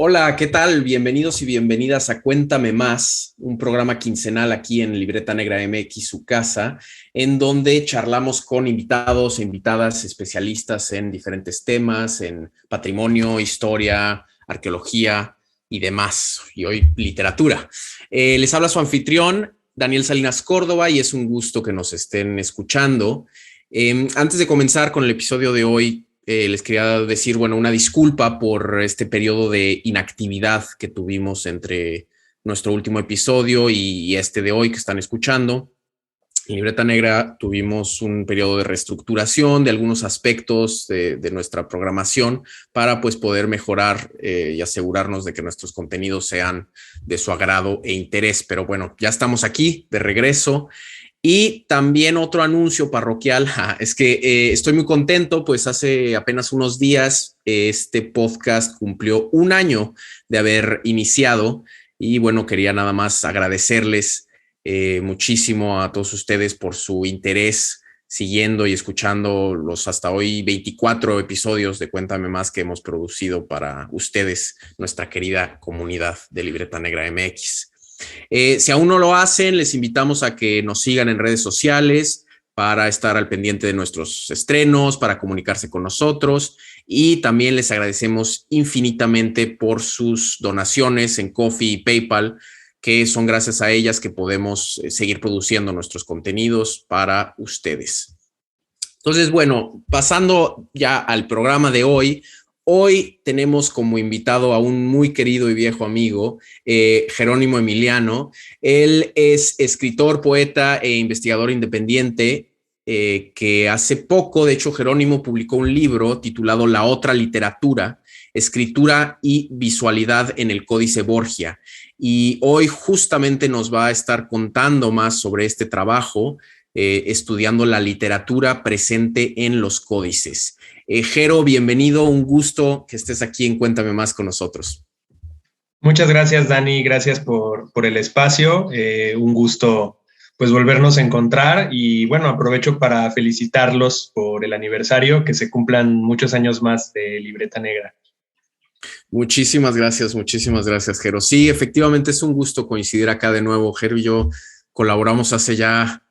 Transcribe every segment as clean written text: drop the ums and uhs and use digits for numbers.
Hola, ¿qué tal? Bienvenidos y bienvenidas a Cuéntame Más, un programa quincenal aquí en Libreta Negra MX, su casa, en donde charlamos con invitados e invitadas especialistas en diferentes temas, en patrimonio, historia, arqueología y demás, y hoy literatura. Les habla su anfitrión, Daniel Salinas Córdoba, y es un gusto que nos estén escuchando. Antes de comenzar con el episodio de hoy, les quería decir, bueno, una disculpa por este periodo de inactividad que tuvimos entre nuestro último episodio y este de hoy que están escuchando. En Libreta Negra tuvimos un periodo de reestructuración de algunos aspectos de nuestra programación para pues poder mejorar y asegurarnos de que nuestros contenidos sean de su agrado e interés. Pero bueno, ya estamos aquí de regreso. Y también otro anuncio parroquial, es que estoy muy contento, pues hace apenas unos días este podcast cumplió un año de haber iniciado y bueno, quería nada más agradecerles muchísimo a todos ustedes por su interés siguiendo y escuchando los hasta hoy 24 episodios de Cuéntame Más que hemos producido para ustedes, nuestra querida comunidad de Libreta Negra MX. Si aún no lo hacen, les invitamos a que nos sigan en redes sociales para estar al pendiente de nuestros estrenos, para comunicarse con nosotros y también les agradecemos infinitamente por sus donaciones en Ko-fi y PayPal, que son gracias a ellas que podemos seguir produciendo nuestros contenidos para ustedes. Entonces, bueno, pasando ya al programa de hoy, hoy tenemos como invitado a un muy querido y viejo amigo, Jerónimo Emiliano. Él es escritor, poeta e investigador independiente que hace poco, de hecho, Jerónimo publicó un libro titulado La otra literatura, escritura y visualidad en el Códice Borgia. Y hoy justamente nos va a estar contando más sobre este trabajo, estudiando la literatura presente en los códices. Jero, bienvenido, un gusto que estés aquí en Cuéntame Más con nosotros. Muchas gracias, Dani, gracias por el espacio, un gusto pues volvernos a encontrar y bueno, aprovecho para felicitarlos por el aniversario, que se cumplan muchos años más de Libreta Negra. Muchísimas gracias, Jero. Sí, efectivamente es un gusto coincidir acá de nuevo. Jero y yo colaboramos hace ya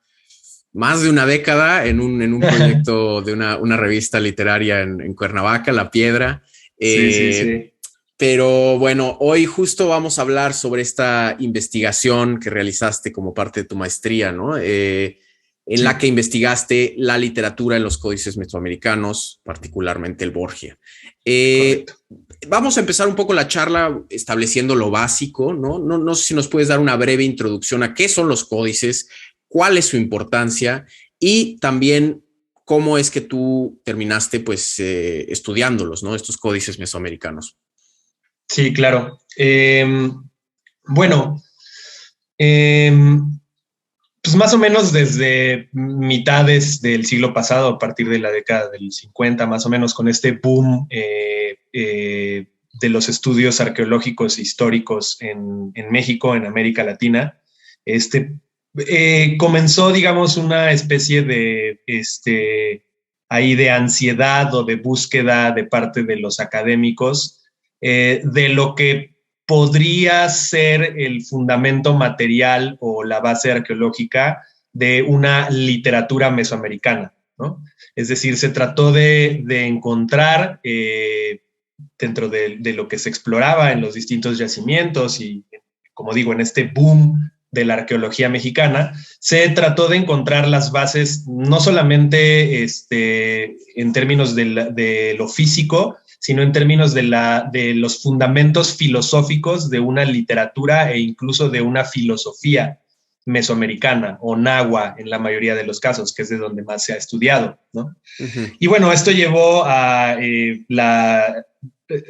más de una década en un proyecto de una revista literaria en Cuernavaca, La Piedra. Sí. Pero bueno, hoy justo vamos a hablar sobre esta investigación que realizaste como parte de tu maestría, ¿no? En la que investigaste la literatura en los códices mesoamericanos, particularmente el Borgia. Correcto. Vamos a empezar un poco la charla estableciendo lo básico, ¿no? No sé si nos puedes dar una breve introducción a qué son los códices, cuál es su importancia y también cómo es que tú terminaste pues estudiándolos, ¿no? Estos códices mesoamericanos. Sí, claro. Bueno, pues más o menos desde mitades del siglo pasado, a partir de la década del 50, más o menos, con este boom de los estudios arqueológicos e históricos en México, en América Latina, comenzó, digamos, una especie ahí de ansiedad o de búsqueda de parte de los académicos de lo que podría ser el fundamento material o la base arqueológica de una literatura mesoamericana, ¿no? Es decir, se trató de encontrar dentro de lo que se exploraba en los distintos yacimientos y, como digo, en este boom de la arqueología mexicana, se trató de encontrar las bases no solamente en términos de lo físico, sino en términos de los fundamentos filosóficos de una literatura e incluso de una filosofía mesoamericana o náhuatl en la mayoría de los casos, que es de donde más se ha estudiado, ¿no? Uh-huh. Y bueno, esto llevó a la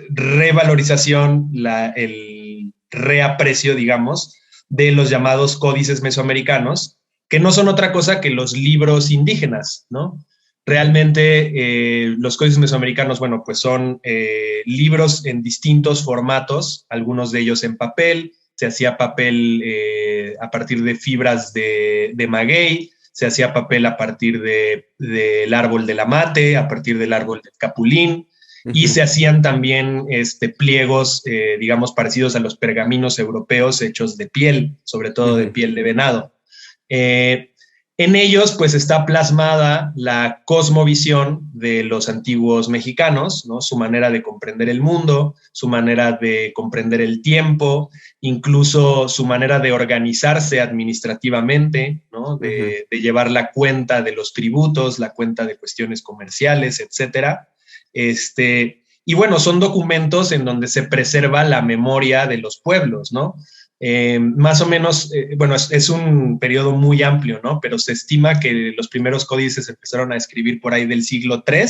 revalorización, el reaprecio, digamos, de los llamados códices mesoamericanos, que no son otra cosa que los libros indígenas, ¿no? Realmente los códices mesoamericanos, bueno, pues son libros en distintos formatos, algunos de ellos en papel, se hacía papel a partir de fibras de maguey, se hacía papel a partir del árbol del amate, a partir del árbol del capulín, y se hacían también pliegos, digamos, parecidos a los pergaminos europeos hechos de piel, sobre todo de piel de venado. En ellos, pues, está plasmada la cosmovisión de los antiguos mexicanos, ¿no? Su manera de comprender el mundo, su manera de comprender el tiempo, incluso su manera de organizarse administrativamente, ¿no? De llevar la cuenta de los tributos, la cuenta de cuestiones comerciales, etcétera. Y bueno, son documentos en donde se preserva la memoria de los pueblos, ¿no? Más o menos, bueno, es un periodo muy amplio, ¿no? Pero se estima que los primeros códices empezaron a escribir por ahí del siglo III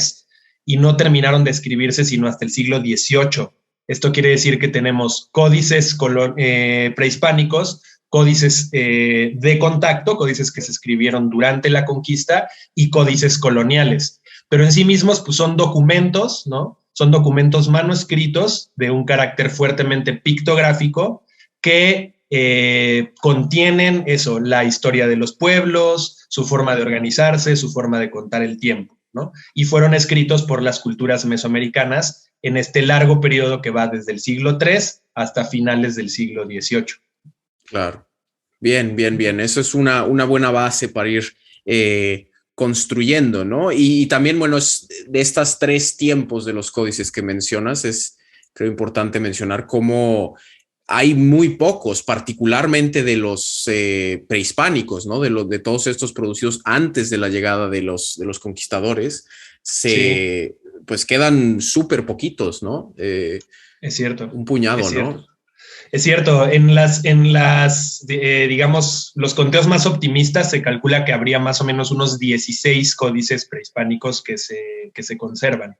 y no terminaron de escribirse sino hasta el siglo XVIII. Esto quiere decir que tenemos códices prehispánicos, códices de contacto, códices que se escribieron durante la conquista y códices coloniales. Pero en sí mismos, pues, son documentos, ¿no? Son documentos manuscritos de un carácter fuertemente pictográfico que contienen eso, la historia de los pueblos, su forma de organizarse, su forma de contar el tiempo, ¿no? Y fueron escritos por las culturas mesoamericanas en este largo periodo que va desde el siglo III hasta finales del siglo XVIII. Claro. Bien, bien, bien. Eso es una buena base para ir construyendo, ¿no? Y también, bueno, de estas tres tiempos de los códices que mencionas, creo importante mencionar cómo hay muy pocos, particularmente de los prehispánicos, ¿no? De todos estos producidos antes de la llegada de los conquistadores, sí. Pues quedan súper poquitos, ¿no? Es cierto. Un puñado, es cierto. ¿no? Es cierto, digamos, los conteos más optimistas se calcula que habría más o menos unos 16 códices prehispánicos que se conservan.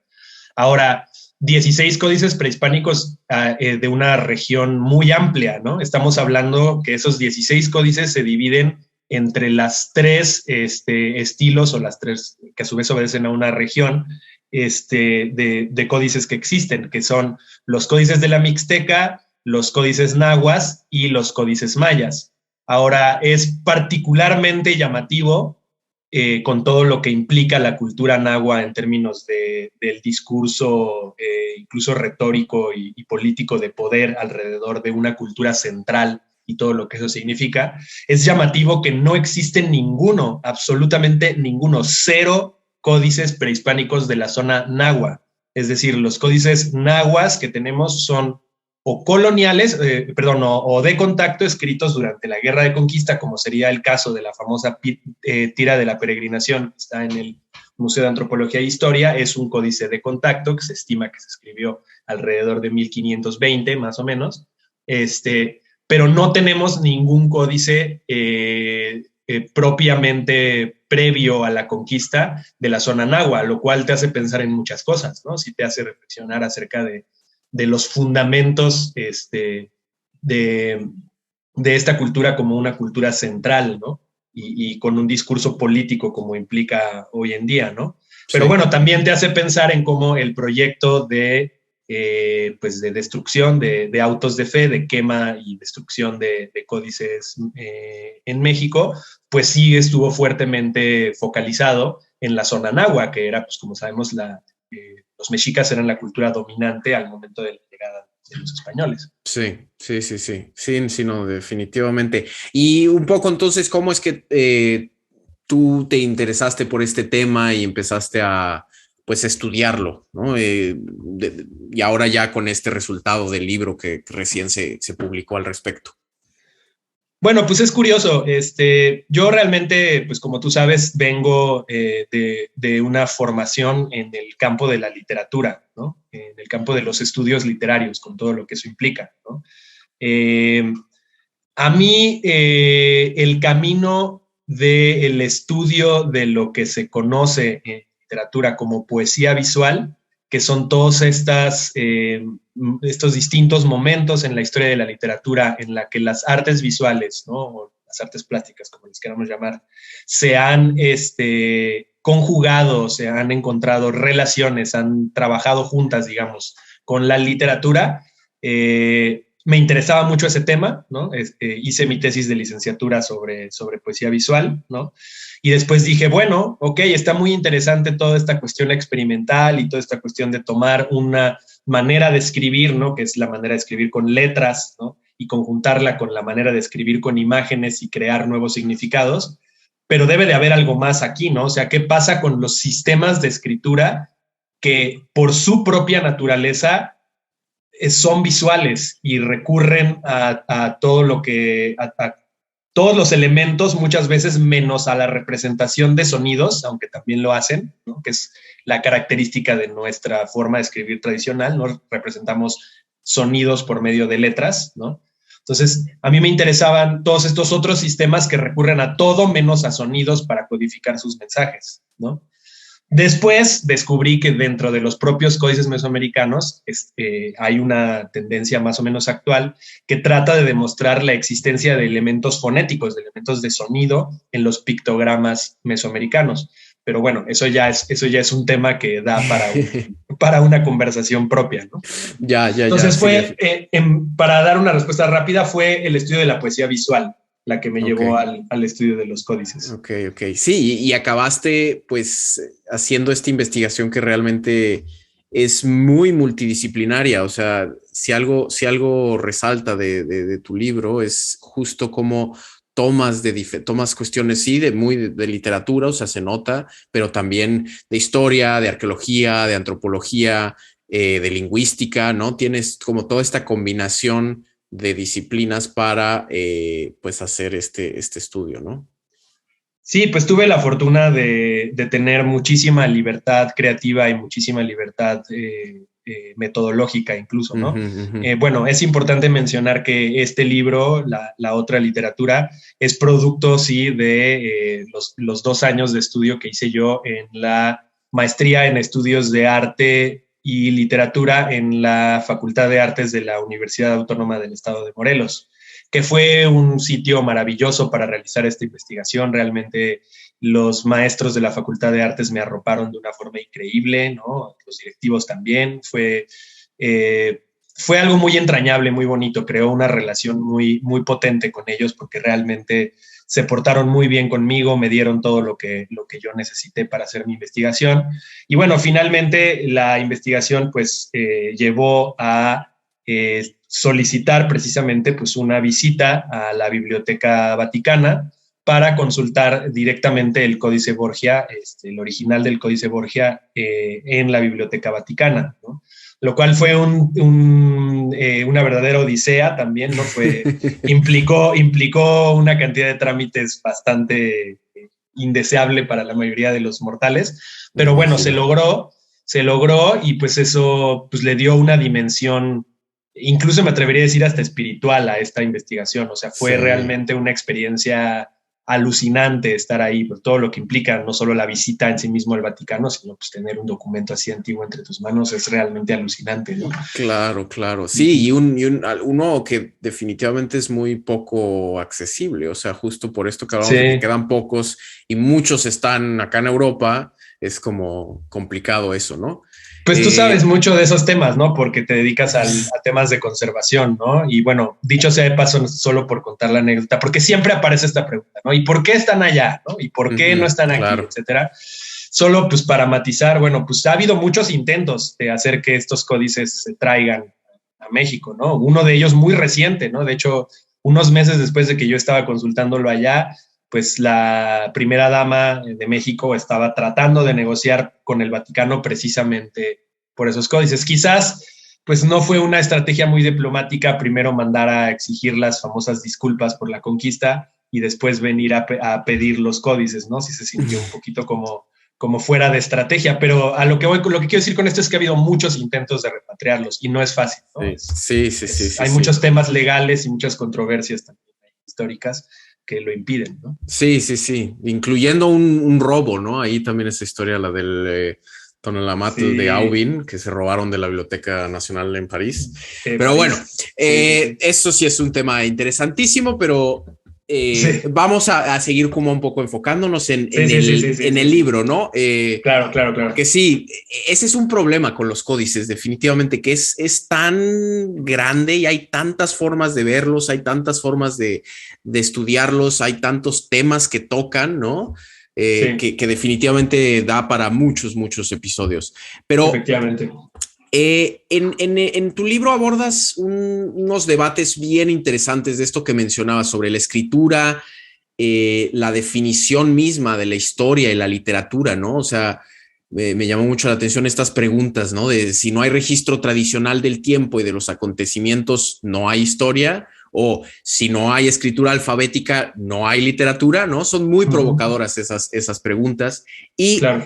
Ahora, 16 códices prehispánicos de una región muy amplia, ¿no? Estamos hablando que esos 16 códices se dividen entre las tres estilos, o las tres que a su vez obedecen a una región de códices que existen, que son los códices de la Mixteca, los códices nahuas y los códices mayas. Ahora, es particularmente llamativo con todo lo que implica la cultura nahua en términos del discurso, incluso retórico y político de poder alrededor de una cultura central y todo lo que eso significa. Es llamativo que no existe ninguno, absolutamente ninguno, 0 códices prehispánicos de la zona nahua. Es decir, los códices nahuas que tenemos son o coloniales, o de contacto, escritos durante la Guerra de Conquista, como sería el caso de la famosa tira de la peregrinación, que está en el Museo de Antropología e Historia. Es un códice de contacto que se estima que se escribió alrededor de 1520, más o menos, pero no tenemos ningún códice propiamente previo a la conquista de la zona nahua, lo cual te hace pensar en muchas cosas, ¿no? Sí te hace reflexionar acerca de los fundamentos de esta cultura como una cultura central, ¿no? Y con un discurso político como implica hoy en día, ¿no? Pero bueno, también te hace pensar en cómo el proyecto de destrucción de autos de fe, de quema y destrucción de códices en México, pues sí estuvo fuertemente focalizado en la zona nahua, que era, pues como sabemos, los mexicas eran la cultura dominante al momento de la llegada de los españoles. Sí, no, definitivamente. Y un poco entonces, ¿cómo es que tú te interesaste por este tema y empezaste a estudiarlo, ¿no? Y ahora ya con este resultado del libro que recién se publicó al respecto. Bueno, pues es curioso. Yo realmente, pues como tú sabes, vengo de una formación en el campo de la literatura, ¿no? En el campo de los estudios literarios, con todo lo que eso implica, ¿no? A mí, el camino del estudio de lo que se conoce en literatura como poesía visual, que son todos estos distintos momentos en la historia de la literatura en la que las artes visuales, ¿no? O las artes plásticas, como les queramos llamar, se han conjugado, se han encontrado relaciones, han trabajado juntas, digamos, con la literatura. me interesaba mucho ese tema, ¿no? Hice mi tesis de licenciatura sobre poesía visual, ¿no? Y después dije, bueno, ok, está muy interesante toda esta cuestión experimental y toda esta cuestión de tomar una manera de escribir, ¿no? Que es la manera de escribir con letras, ¿no? Y conjuntarla con la manera de escribir con imágenes y crear nuevos significados. Pero debe de haber algo más aquí, ¿no? O sea, ¿qué pasa con los sistemas de escritura que por su propia naturaleza son visuales y recurren a todo lo que, a todos los elementos, muchas veces menos a la representación de sonidos, aunque también lo hacen, ¿no? Que es la característica de nuestra forma de escribir tradicional, ¿no? Representamos sonidos por medio de letras, ¿no? Entonces, a mí me interesaban todos estos otros sistemas que recurren a todo menos a sonidos para codificar sus mensajes, ¿no? Después descubrí que dentro de los propios códices mesoamericanos hay una tendencia más o menos actual que trata de demostrar la existencia de elementos fonéticos, de elementos de sonido en los pictogramas mesoamericanos. Pero bueno, eso ya es un tema que da para una conversación propia, ¿no? Entonces para dar una respuesta rápida, fue el estudio de la poesía visual la que me llevó al estudio de los códices. Ok. Sí, y acabaste pues haciendo esta investigación que realmente es muy multidisciplinaria. O sea, si algo resalta de tu libro es justo cómo tomas cuestiones, sí, de literatura, o sea, se nota, pero también de historia, de arqueología, de antropología, de lingüística, ¿no? Tienes como toda esta combinación de disciplinas para pues hacer este estudio, ¿no? Sí, pues tuve la fortuna de tener muchísima libertad creativa y muchísima libertad metodológica incluso, ¿no? Bueno, es importante mencionar que este libro, la otra literatura, es producto, sí, de los 2 años de estudio que hice yo en la maestría en estudios de arte y literatura en la Facultad de Artes de la Universidad Autónoma del Estado de Morelos, que fue un sitio maravilloso para realizar esta investigación. Realmente los maestros de la Facultad de Artes me arroparon de una forma increíble, ¿no? Los directivos también. Fue algo muy entrañable, muy bonito. Creó una relación muy, muy potente con ellos porque realmente se portaron muy bien conmigo, me dieron todo lo que yo necesité para hacer mi investigación. Y bueno, finalmente la investigación pues llevó a solicitar precisamente pues una visita a la Biblioteca Vaticana para consultar directamente el Códice Borgia, el original del Códice Borgia en la Biblioteca Vaticana, ¿no? Lo cual fue una verdadera odisea también, ¿no? Implicó una cantidad de trámites bastante indeseable para la mayoría de los mortales, pero bueno, se logró y pues eso pues le dio una dimensión, incluso me atrevería a decir hasta espiritual a esta investigación. O sea, fue realmente una experiencia alucinante estar ahí, por todo lo que implica, no solo la visita en sí mismo al Vaticano, sino pues tener un documento así antiguo entre tus manos es realmente alucinante, ¿no? Claro. Sí, y uno que definitivamente es muy poco accesible. O sea, justo por esto que hablamos de que quedan pocos y muchos están acá en Europa, es como complicado eso, ¿no? Pues tú sabes mucho de esos temas, ¿no? Porque te dedicas a temas de conservación, ¿no? Y bueno, dicho sea de paso, solo por contar la anécdota, porque siempre aparece esta pregunta, ¿no? ¿Y por qué están allá? ¿No? ¿Y por qué no están aquí? Etcétera. Solo pues para matizar, bueno, pues ha habido muchos intentos de hacer que estos códices se traigan a México, ¿no? Uno de ellos muy reciente, ¿no? De hecho, unos meses después de que yo estaba consultándolo allá, pues la primera dama de México estaba tratando de negociar con el Vaticano precisamente por esos códices. Quizás, pues no fue una estrategia muy diplomática primero mandar a exigir las famosas disculpas por la conquista y después venir a pedir los códices, ¿no? Si se sintió un poquito como fuera de estrategia, pero lo que quiero decir con esto es que ha habido muchos intentos de repatriarlos y no es fácil, ¿no? Sí. Hay muchos temas legales y muchas controversias también históricas que lo impiden, ¿no? Sí, incluyendo un robo, ¿no? Ahí también esa historia, la del Tonelamatl de Aubin, que se robaron de la Biblioteca Nacional en París. Pero bueno, eso sí es un tema interesantísimo, pero Sí. Vamos a seguir como un poco enfocándonos en el libro, ¿no? Claro. Que sí, ese es un problema con los códices, definitivamente, que es tan grande y hay tantas formas de verlos, hay tantas formas de estudiarlos, hay tantos temas que tocan, ¿no? Que definitivamente da para muchos episodios. Pero efectivamente. En tu libro abordas unos debates bien interesantes de esto que mencionabas sobre la escritura, la definición misma de la historia y la literatura, ¿no? O sea, me llamó mucho la atención estas preguntas, ¿no? De si no hay registro tradicional del tiempo y de los acontecimientos, no hay historia, o si no hay escritura alfabética, no hay literatura, ¿no? Son muy provocadoras esas preguntas. Y claro.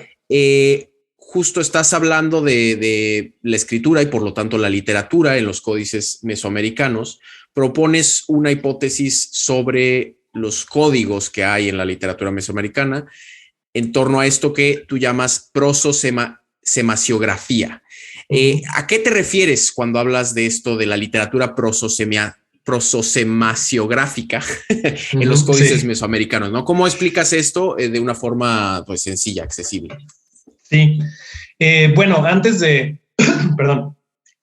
Justo estás hablando de la escritura y por lo tanto la literatura en los códices mesoamericanos. Propones una hipótesis sobre los códigos que hay en la literatura mesoamericana en torno a esto que tú llamas prososemaciografía. ¿A qué te refieres cuando hablas de esto de la literatura prososemaciográfica en los códices mesoamericanos, ¿no? ¿Cómo explicas esto de una forma pues sencilla, accesible? Sí. Bueno, antes de, perdón,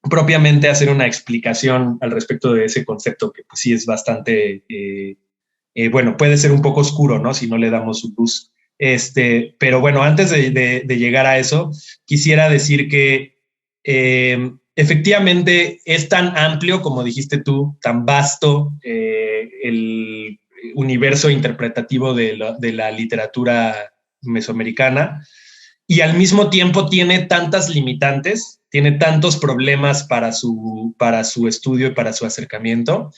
propiamente hacer una explicación al respecto de ese concepto, que pues sí es bastante, bueno, puede ser un poco oscuro, ¿no? Si no le damos su luz. Pero bueno, antes de llegar a eso, quisiera decir que efectivamente es tan amplio, como dijiste tú, tan vasto el universo interpretativo de la literatura mesoamericana, y al mismo tiempo tiene tantas limitantes, tiene tantos problemas para su estudio y para su acercamiento.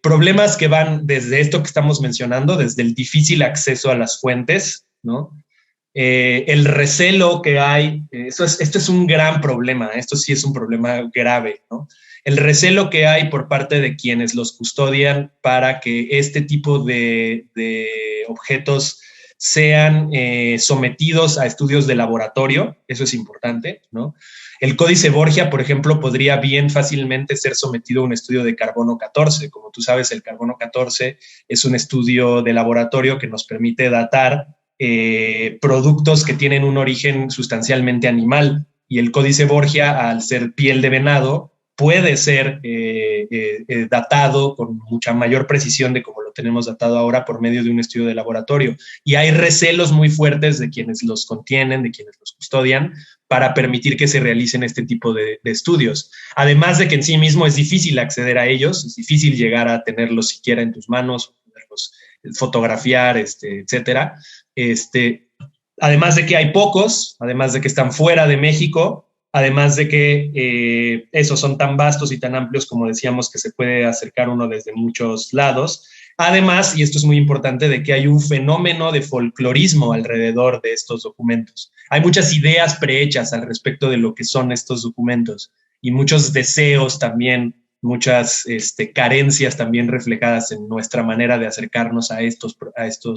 Problemas que van desde esto que estamos mencionando, desde el difícil acceso a las fuentes, ¿no? El recelo que hay, esto es un gran problema, esto sí es un problema grave, ¿no? El recelo que hay por parte de quienes los custodian para que este tipo de objetos sean sometidos a estudios de laboratorio, eso es importante, ¿no? El códice Borgia, por ejemplo, podría bien fácilmente ser sometido a un estudio de carbono 14. Como tú sabes, el carbono 14 es un estudio de laboratorio que nos permite datar productos que tienen un origen sustancialmente animal. Y el códice Borgia, al ser piel de venado, puede ser datado con mucha mayor precisión de como lo tenemos datado ahora por medio de un estudio de laboratorio. Y hay recelos muy fuertes de quienes los contienen, de quienes los custodian, para permitir que se realicen este tipo de estudios. Además de que en sí mismo es difícil acceder a ellos, es difícil llegar a tenerlos siquiera en tus manos, poderlos fotografiar, etcétera. Además de que hay pocos, además de que están fuera de México, además de que esos son tan vastos y tan amplios, como decíamos, que se puede acercar uno desde muchos lados. Además, y esto es muy importante, de que hay un fenómeno de folclorismo alrededor de estos documentos. Hay muchas ideas prehechas al respecto de lo que son estos documentos y muchos deseos también, muchas carencias también reflejadas en nuestra manera de acercarnos a estos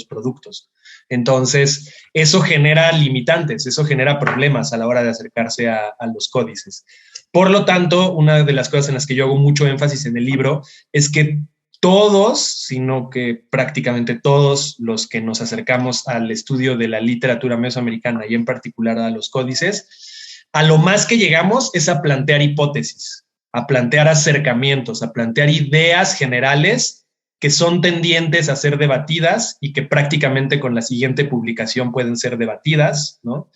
productos. Entonces, eso genera limitantes, eso genera problemas a la hora de acercarse a los códices. Por lo tanto, una de las cosas en las que yo hago mucho énfasis en el libro es que todos, sino que prácticamente todos los que nos acercamos al estudio de la literatura mesoamericana y en particular a los códices, a lo más que llegamos es a plantear hipótesis, a plantear acercamientos, a plantear ideas generales que son tendientes a ser debatidas y que prácticamente con la siguiente publicación pueden ser debatidas, ¿no?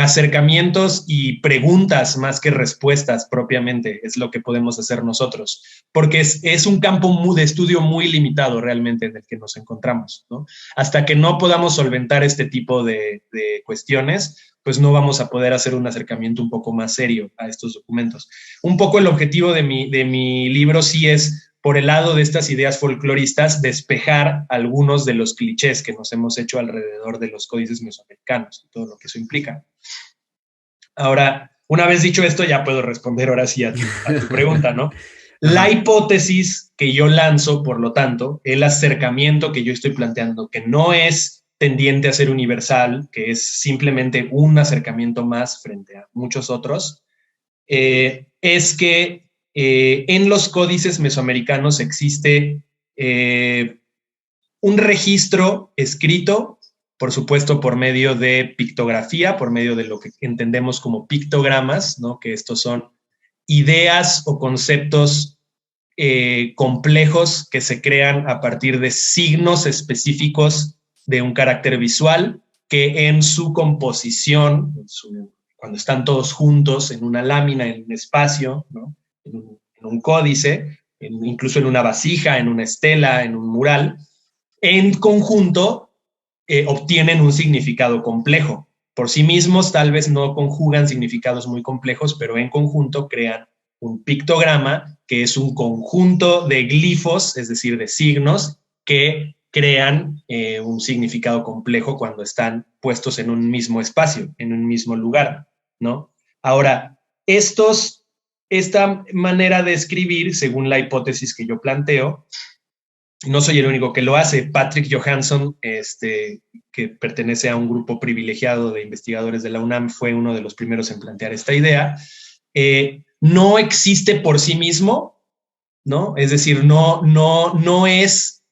Acercamientos y preguntas más que respuestas propiamente es lo que podemos hacer nosotros, porque es un campo de estudio muy limitado realmente en el que nos encontramos, ¿no? Hasta que no podamos solventar este tipo de cuestiones, pues no vamos a poder hacer un acercamiento un poco más serio a estos documentos. Un poco el objetivo de mi libro sí es, por el lado de estas ideas folcloristas, despejar algunos de los clichés que nos hemos hecho alrededor de los códices mesoamericanos y todo lo que eso implica. Ahora, una vez dicho esto, ya puedo responder ahora sí a tu pregunta, ¿no? La hipótesis que yo lanzo, por lo tanto, el acercamiento que yo estoy planteando, que no es tendiente a ser universal, que es simplemente un acercamiento más frente a muchos otros, es que en los códices mesoamericanos existe un registro escrito, por supuesto por medio de pictografía, por medio de lo que entendemos como pictogramas, ¿no? Que estos son ideas o conceptos complejos que se crean a partir de signos específicos de un carácter visual que en su composición, cuando están todos juntos en una lámina, en un espacio, ¿no? en un códice, incluso en una vasija, en una estela, en un mural, en conjunto obtienen un significado complejo. Por sí mismos tal vez no conjugan significados muy complejos, pero en conjunto crean un pictograma, que es un conjunto de glifos, es decir, de signos, que crean un significado complejo cuando están puestos en un mismo espacio, en un mismo lugar, ¿no? Ahora, esta manera de escribir, según la hipótesis que yo planteo, no soy el único que lo hace. Patrick Johansson, que pertenece a un grupo privilegiado de investigadores de la UNAM, fue uno de los primeros en plantear esta idea. No existe por sí mismo, ¿no? Es decir, no es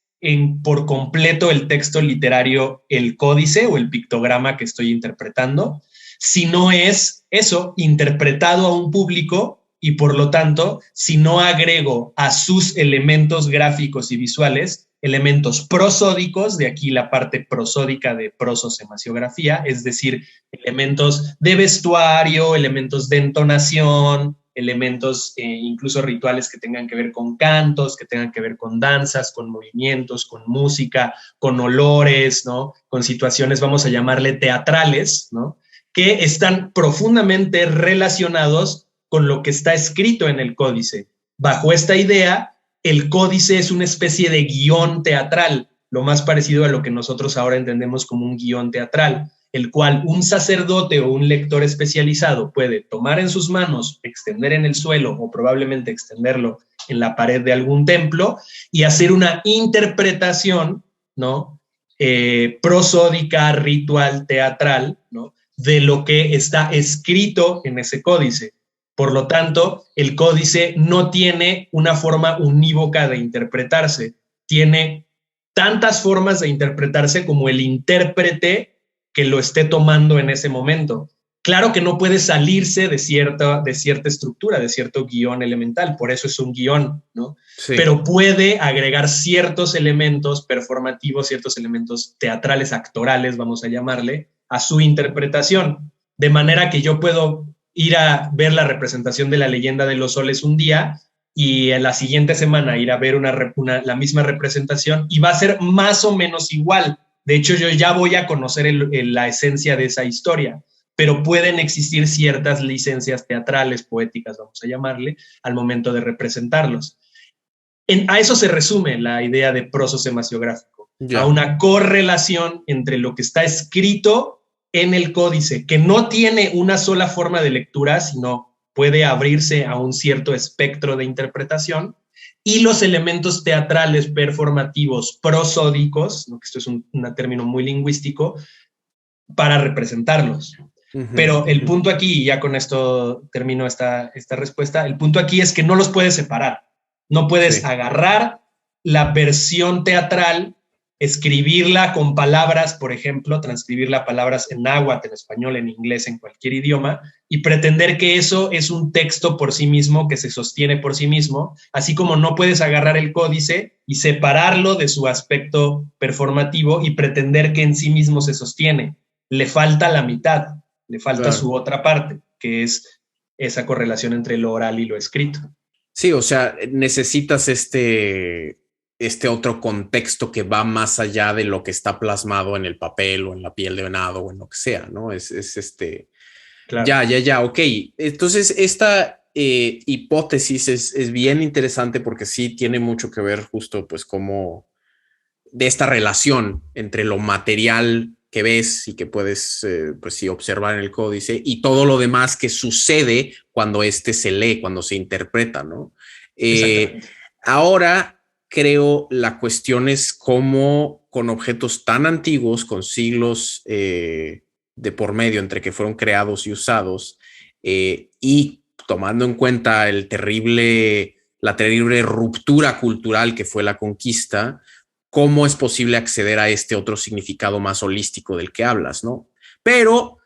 por completo el texto literario el códice o el pictograma que estoy interpretando, sino es eso, interpretado a un público y por lo tanto, si no agrego a sus elementos gráficos y visuales, elementos prosódicos, de aquí la parte prosódica de prososemaciografía, es decir, elementos de vestuario, elementos de entonación, elementos incluso rituales que tengan que ver con cantos, que tengan que ver con danzas, con movimientos, con música, con olores, ¿no? Con situaciones, vamos a llamarle teatrales, ¿no? Que están profundamente relacionados con lo que está escrito en el códice. Bajo esta idea, el códice es una especie de guión teatral, lo más parecido a lo que nosotros ahora entendemos como un guión teatral, el cual un sacerdote o un lector especializado puede tomar en sus manos, extender en el suelo o probablemente extenderlo en la pared de algún templo y hacer una interpretación, ¿no? Prosódica, ritual, teatral, ¿no? De lo que está escrito en ese códice. Por lo tanto, el códice no tiene una forma unívoca de interpretarse, tiene tantas formas de interpretarse como el intérprete que lo esté tomando en ese momento. Claro que no puede salirse de cierta estructura, de cierto guión elemental, por eso es un guión, ¿no? Sí. Pero puede agregar ciertos elementos performativos, ciertos elementos teatrales, actorales, vamos a llamarle, a su interpretación, de manera que yo puedo ir a ver la representación de la leyenda de los soles un día y en la siguiente semana ir a ver la misma representación y va a ser más o menos igual. De hecho, yo ya voy a conocer la esencia de esa historia, pero pueden existir ciertas licencias teatrales, poéticas, vamos a llamarle, al momento de representarlos. A eso se resume la idea de prososemaciográfico, a una correlación entre lo que está escrito en el códice, que no tiene una sola forma de lectura, sino puede abrirse a un cierto espectro de interpretación, y los elementos teatrales performativos prosódicos, ¿no? Que esto es un término muy lingüístico, para representarlos. Pero el punto aquí, y ya con esto termino esta respuesta, el punto aquí es que no los puedes separar. No puedes agarrar la versión teatral, escribirla con palabras, por ejemplo, transcribirla a palabras en náhuatl, en español, en inglés, en cualquier idioma, y pretender que eso es un texto por sí mismo, que se sostiene por sí mismo, así como no puedes agarrar el códice y separarlo de su aspecto performativo y pretender que en sí mismo se sostiene. Le falta la mitad, le falta su otra parte, que es esa correlación entre lo oral y lo escrito. Sí, o sea, necesitas este otro contexto que va más allá de lo que está plasmado en el papel o en la piel de venado o en lo que sea, ¿no? Es Claro. Ya, ok. Entonces, esta hipótesis es bien interesante porque sí tiene mucho que ver justo, pues, como de esta relación entre lo material que ves y que puedes, pues sí, observar en el códice y todo lo demás que sucede cuando se lee, cuando se interpreta, ¿no? Ahora creo la cuestión es cómo con objetos tan antiguos, con siglos de por medio entre que fueron creados y usados, y tomando en cuenta la terrible ruptura cultural que fue la conquista, ¿cómo es posible acceder a este otro significado más holístico del que hablas, ¿no? Pero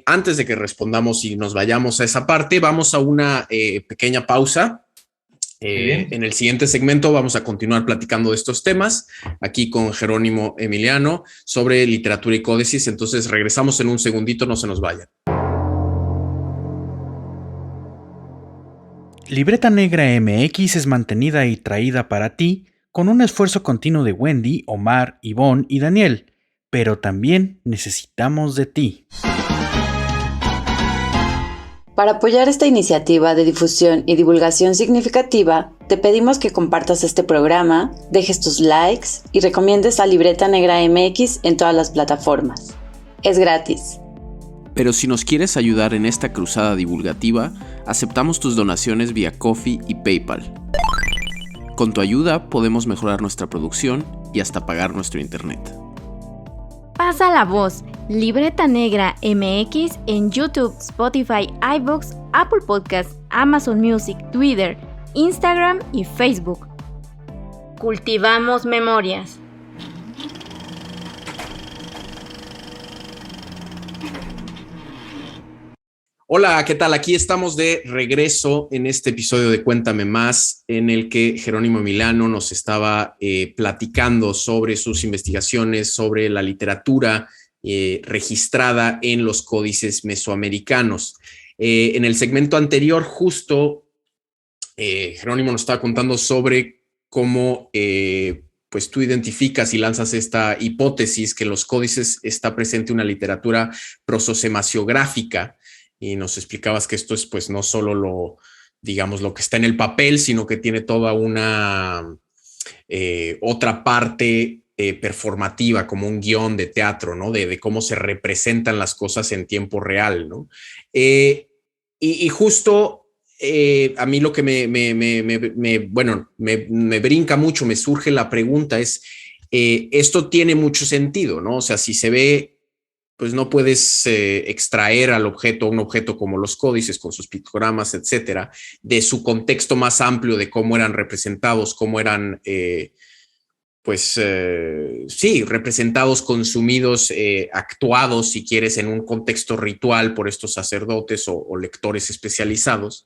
antes de que respondamos y nos vayamos a esa parte, vamos a una pequeña pausa. En el siguiente segmento vamos a continuar platicando de estos temas, aquí con Jerónimo Emiliano, sobre literatura y códices. Entonces regresamos en un segundito, no se nos vayan. Libreta Negra MX es mantenida y traída para ti con un esfuerzo continuo de Wendy, Omar, Ivonne y Daniel, pero también necesitamos de ti. Para apoyar esta iniciativa de difusión y divulgación significativa, te pedimos que compartas este programa, dejes tus likes y recomiendes a Libreta Negra MX en todas las plataformas. Es gratis. Pero si nos quieres ayudar en esta cruzada divulgativa, aceptamos tus donaciones vía Ko-fi y PayPal. Con tu ayuda podemos mejorar nuestra producción y hasta pagar nuestro internet. Pasa la voz, Libreta Negra MX en YouTube, Spotify, iVoox, Apple Podcasts, Amazon Music, Twitter, Instagram y Facebook. Cultivamos memorias. Hola, ¿qué tal? Aquí estamos de regreso en este episodio de Cuéntame Más, en el que Jerónimo Emiliano nos estaba platicando sobre sus investigaciones, sobre la literatura registrada en los códices mesoamericanos. En el segmento anterior, justo, Jerónimo nos estaba contando sobre cómo pues tú identificas y lanzas esta hipótesis que en los códices está presente una literatura prososemaciográfica. Y nos explicabas que esto es pues no solo lo que está en el papel, sino que tiene toda una otra parte performativa, como un guión de teatro, ¿no? De cómo se representan las cosas en tiempo real, ¿no? Y justo a mí lo que me brinca mucho, me surge la pregunta es, esto tiene mucho sentido, ¿no? O sea, si se ve, pues no puedes extraer al objeto, un objeto como los códices con sus pictogramas, etcétera, de su contexto más amplio de cómo eran representados, cómo eran, representados, consumidos, actuados, si quieres, en un contexto ritual por estos sacerdotes o lectores especializados.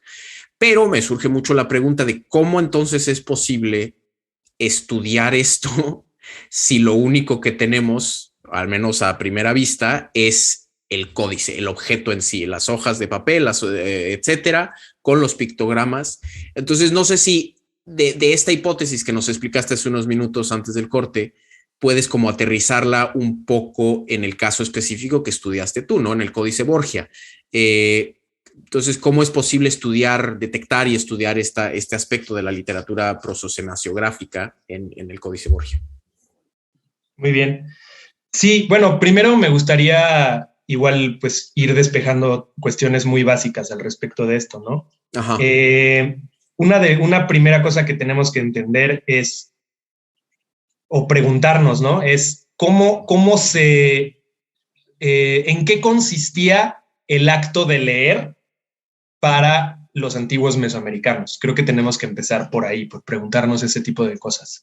Pero me surge mucho la pregunta de cómo entonces es posible estudiar esto si lo único que tenemos, al menos a primera vista, es el códice, el objeto en sí, las hojas de papel, etcétera, con los pictogramas. Entonces, no sé si de esta hipótesis que nos explicaste hace unos minutos antes del corte, puedes como aterrizarla un poco en el caso específico que estudiaste tú, ¿no? En el Códice Borgia. Entonces, ¿cómo es posible detectar y estudiar este aspecto de la literatura prososemaciográfica en el Códice Borgia? Muy bien. Sí, bueno, primero me gustaría igual pues ir despejando cuestiones muy básicas al respecto de esto, ¿no? Ajá. Una primera cosa que tenemos que entender es, o preguntarnos, ¿no? Es en qué consistía el acto de leer para los antiguos mesoamericanos. Creo que tenemos que empezar por ahí, por preguntarnos ese tipo de cosas.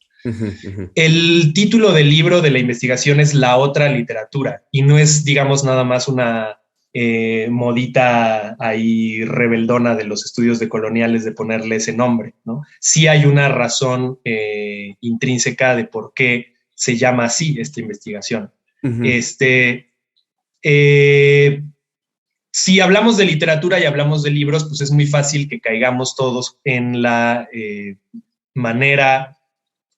El título del libro de la investigación es La otra literatura y no es, digamos, nada más una modita ahí rebeldona de los estudios decoloniales de ponerle ese nombre, ¿no? Sí hay una razón intrínseca de por qué se llama así esta investigación. Si hablamos de literatura y hablamos de libros, pues es muy fácil que caigamos todos en la manera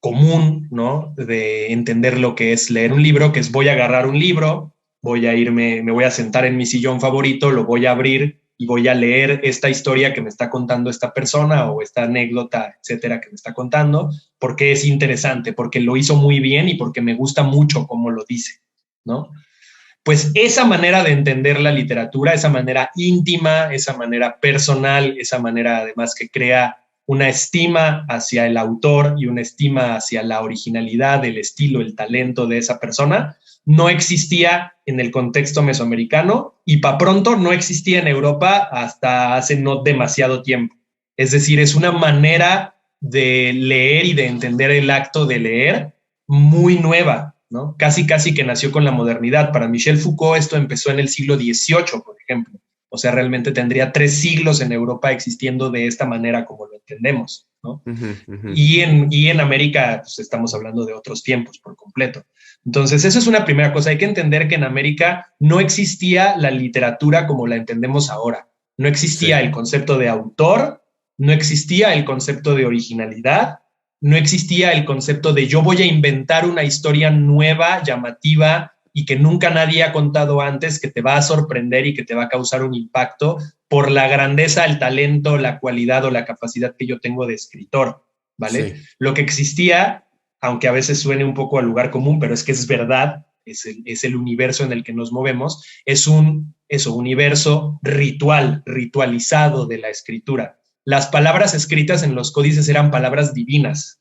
común, ¿no? De entender lo que es leer un libro, que es voy a agarrar un libro, me voy a sentar en mi sillón favorito, lo voy a abrir y voy a leer esta historia que me está contando esta persona o esta anécdota, etcétera, que me está contando, porque es interesante, porque lo hizo muy bien y porque me gusta mucho cómo lo dice, ¿no? Pues esa manera de entender la literatura, esa manera íntima, esa manera personal, esa manera además que crea una estima hacia el autor y una estima hacia la originalidad, el estilo, el talento de esa persona, no existía en el contexto mesoamericano y para pronto no existía en Europa hasta hace no demasiado tiempo. Es decir, es una manera de leer y de entender el acto de leer muy nueva, ¿no? Casi que nació con la modernidad. Para Michel Foucault esto empezó en el siglo XVIII, por ejemplo. O sea, realmente tendría 3 siglos en Europa existiendo de esta manera como lo entendemos, ¿no? Y en América pues, estamos hablando de otros tiempos por completo. Entonces, eso es una primera cosa. Hay que entender que en América no existía la literatura como la entendemos ahora. No existía el concepto de autor, no existía el concepto de originalidad, no existía el concepto de yo voy a inventar una historia nueva, llamativa y que nunca nadie ha contado antes, que te va a sorprender y que te va a causar un impacto por la grandeza, el talento, la cualidad o la capacidad que yo tengo de escritor, ¿vale? Sí. Lo que existía, aunque a veces suene un poco al lugar común, pero es que es verdad, es el universo en el que nos movemos, es un universo ritualizado de la escritura. Las palabras escritas en los códices eran palabras divinas.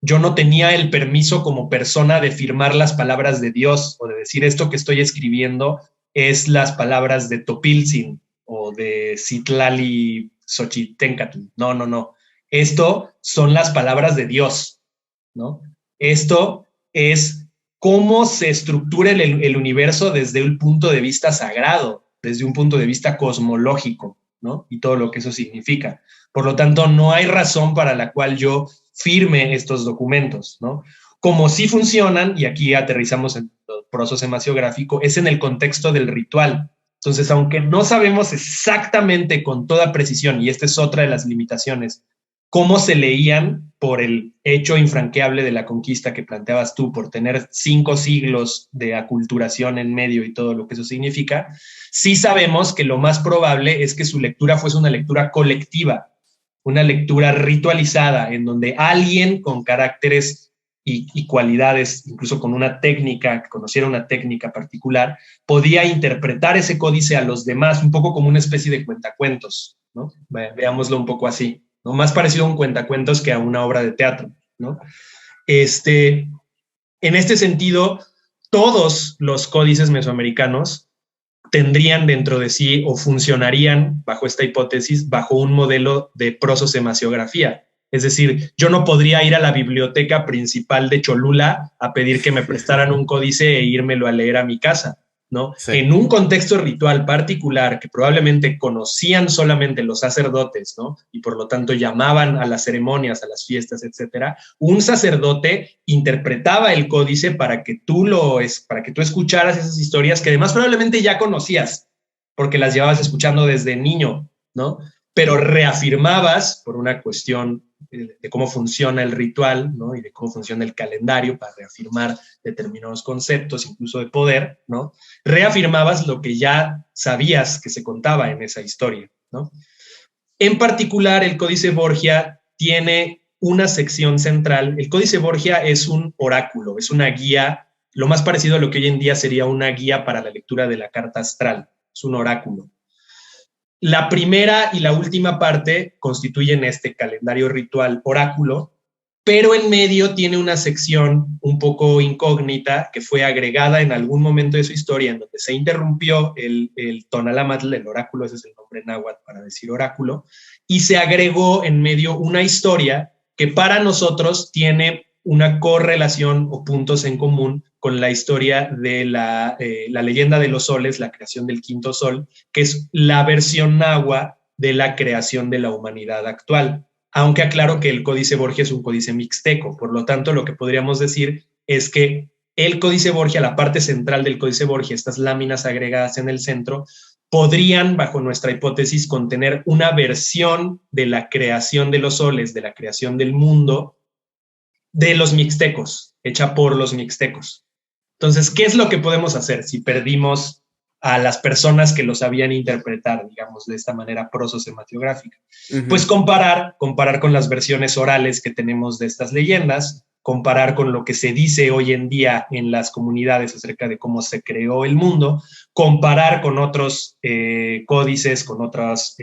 Yo no tenía el permiso como persona de firmar las palabras de Dios o de decir esto que estoy escribiendo es las palabras de Topiltzin o de Citlali Xochitencatl. No. Esto son las palabras de Dios, ¿no? Esto es cómo se estructura el universo desde un punto de vista sagrado, desde un punto de vista cosmológico, ¿no? Y todo lo que eso significa. Por lo tanto, no hay razón para la cual yo firme estos documentos, ¿no? Como sí funcionan, y aquí aterrizamos en el proceso semasiográfico, es en el contexto del ritual. Entonces, aunque no sabemos exactamente con toda precisión, y esta es otra de las limitaciones, cómo se leían por el hecho infranqueable de la conquista que planteabas tú, por tener 5 siglos de aculturación en medio y todo lo que eso significa, sí sabemos que lo más probable es que su lectura fuese una lectura colectiva, una lectura ritualizada, en donde alguien con caracteres y cualidades, incluso con una técnica, que conociera una técnica particular, podía interpretar ese códice a los demás, un poco como una especie de cuentacuentos, ¿no? Veámoslo un poco así, ¿no? Más parecido a un cuentacuentos que a una obra de teatro, ¿no? En este sentido, todos los códices mesoamericanos tendrían dentro de sí o funcionarían, bajo esta hipótesis, bajo un modelo de prososemasiografía. Es decir, yo no podría ir a la biblioteca principal de Cholula a pedir que me prestaran un códice e írmelo a leer a mi casa, ¿no? Sí. En un contexto ritual particular que probablemente conocían solamente los sacerdotes, ¿no? Y por lo tanto llamaban a las ceremonias, a las fiestas, etcétera, un sacerdote interpretaba el códice para que tú escucharas esas historias que además probablemente ya conocías, porque las llevabas escuchando desde niño, ¿no? Pero reafirmabas, por una cuestión de cómo funciona el ritual, ¿no? Y de cómo funciona el calendario para reafirmar determinados conceptos, incluso de poder, ¿no? Reafirmabas lo que ya sabías que se contaba en esa historia, ¿no? En particular, el Códice Borgia tiene una sección central. El Códice Borgia es un oráculo, es una guía, lo más parecido a lo que hoy en día sería una guía para la lectura de la carta astral. Es un oráculo. La primera y la última parte constituyen este calendario ritual oráculo, pero en medio tiene una sección un poco incógnita que fue agregada en algún momento de su historia en donde se interrumpió el Tonalámatl, el oráculo, ese es el nombre náhuatl para decir oráculo, y se agregó en medio una historia que para nosotros tiene una correlación o puntos en común con la historia de la leyenda de los soles, la creación del quinto sol, que es la versión náhuatl de la creación de la humanidad actual. Aunque aclaro que el Códice Borgia es un códice mixteco, por lo tanto lo que podríamos decir es que el Códice Borgia, la parte central del Códice Borgia, estas láminas agregadas en el centro, podrían, bajo nuestra hipótesis, contener una versión de la creación de los soles, de la creación del mundo, de los mixtecos, hecha por los mixtecos. Entonces, ¿qué es lo que podemos hacer si perdimos a las personas que lo sabían interpretar, digamos, de esta manera prososemasiográfica? Pues comparar con las versiones orales que tenemos de estas leyendas, comparar con lo que se dice hoy en día en las comunidades acerca de cómo se creó el mundo, comparar con otros códices, con otros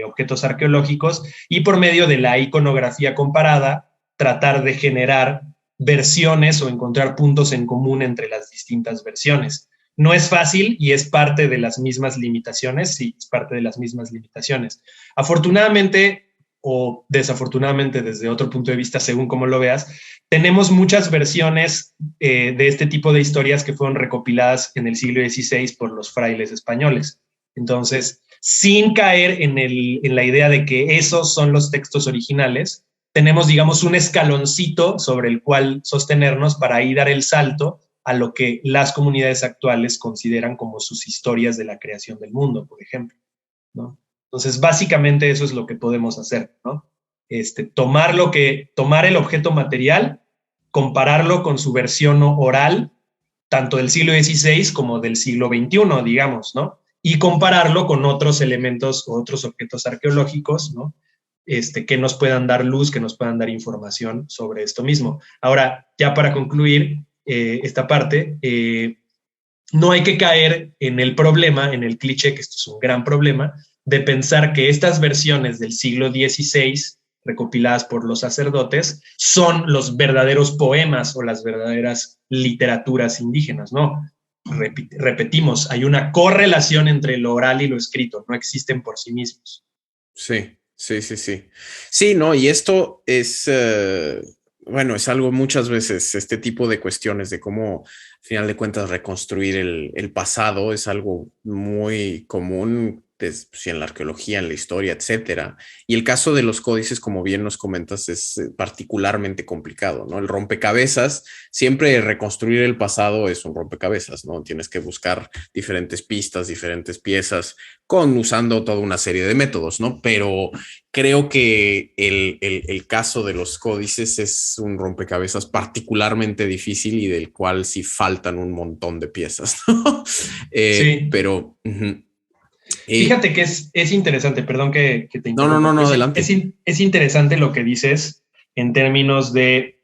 objetos arqueológicos, y por medio de la iconografía comparada, tratar de generar versiones o encontrar puntos en común entre las distintas versiones. No es fácil y es parte de las mismas limitaciones, sí, es parte de las mismas limitaciones. Afortunadamente, o desafortunadamente desde otro punto de vista, según como lo veas, tenemos muchas versiones de este tipo de historias que fueron recopiladas en el siglo XVI por los frailes españoles. Entonces, sin caer en la idea de que esos son los textos originales, tenemos, digamos, un escaloncito sobre el cual sostenernos para ahí dar el salto a lo que las comunidades actuales consideran como sus historias de la creación del mundo, por ejemplo, ¿no? Entonces, básicamente eso es lo que podemos hacer, ¿no? Tomar el objeto material, compararlo con su versión oral, tanto del siglo XVI como del siglo XXI, digamos, ¿no? Y compararlo con otros elementos o otros objetos arqueológicos, ¿no? Que nos puedan dar luz, que nos puedan dar información sobre esto mismo. Ahora, ya para concluir esta parte, no hay que caer en el problema, en el cliché, que esto es un gran problema, de pensar que estas versiones del siglo XVI, recopiladas por los sacerdotes, son los verdaderos poemas o las verdaderas literaturas indígenas, ¿no? Repetimos, hay una correlación entre lo oral y lo escrito, no existen por sí mismos. Sí. Sí, no, y esto es, bueno, es algo muchas veces, este tipo de cuestiones de cómo, al final de cuentas, reconstruir el pasado es algo muy común en la arqueología, en la historia, etcétera. Y el caso de los códices, como bien nos comentas, es particularmente complicado, ¿no? El rompecabezas, siempre reconstruir el pasado es un rompecabezas, ¿no? Tienes que buscar diferentes pistas, diferentes piezas, usando toda una serie de métodos, ¿no? Pero creo que el caso de los códices es un rompecabezas particularmente difícil y del cual sí faltan un montón de piezas, ¿no? Sí. Pero... Fíjate que es interesante, perdón que te interrumpa. No, adelante. Es interesante lo que dices en términos de,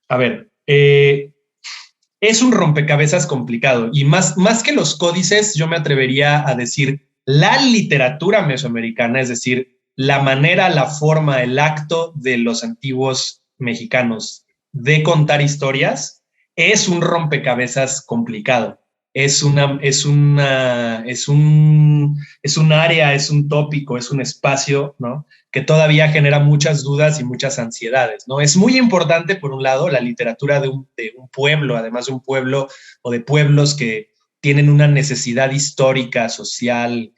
a ver, es un rompecabezas complicado y más que los códices, yo me atrevería a decir la literatura mesoamericana, es decir, la manera, la forma, el acto de los antiguos mexicanos de contar historias, es un rompecabezas complicado. Es un área, es un tópico, es un espacio, ¿no? Que todavía genera muchas dudas y muchas ansiedades, ¿no? Es muy importante, por un lado, la literatura de un pueblo, además de un pueblo o de pueblos que tienen una necesidad histórica, social,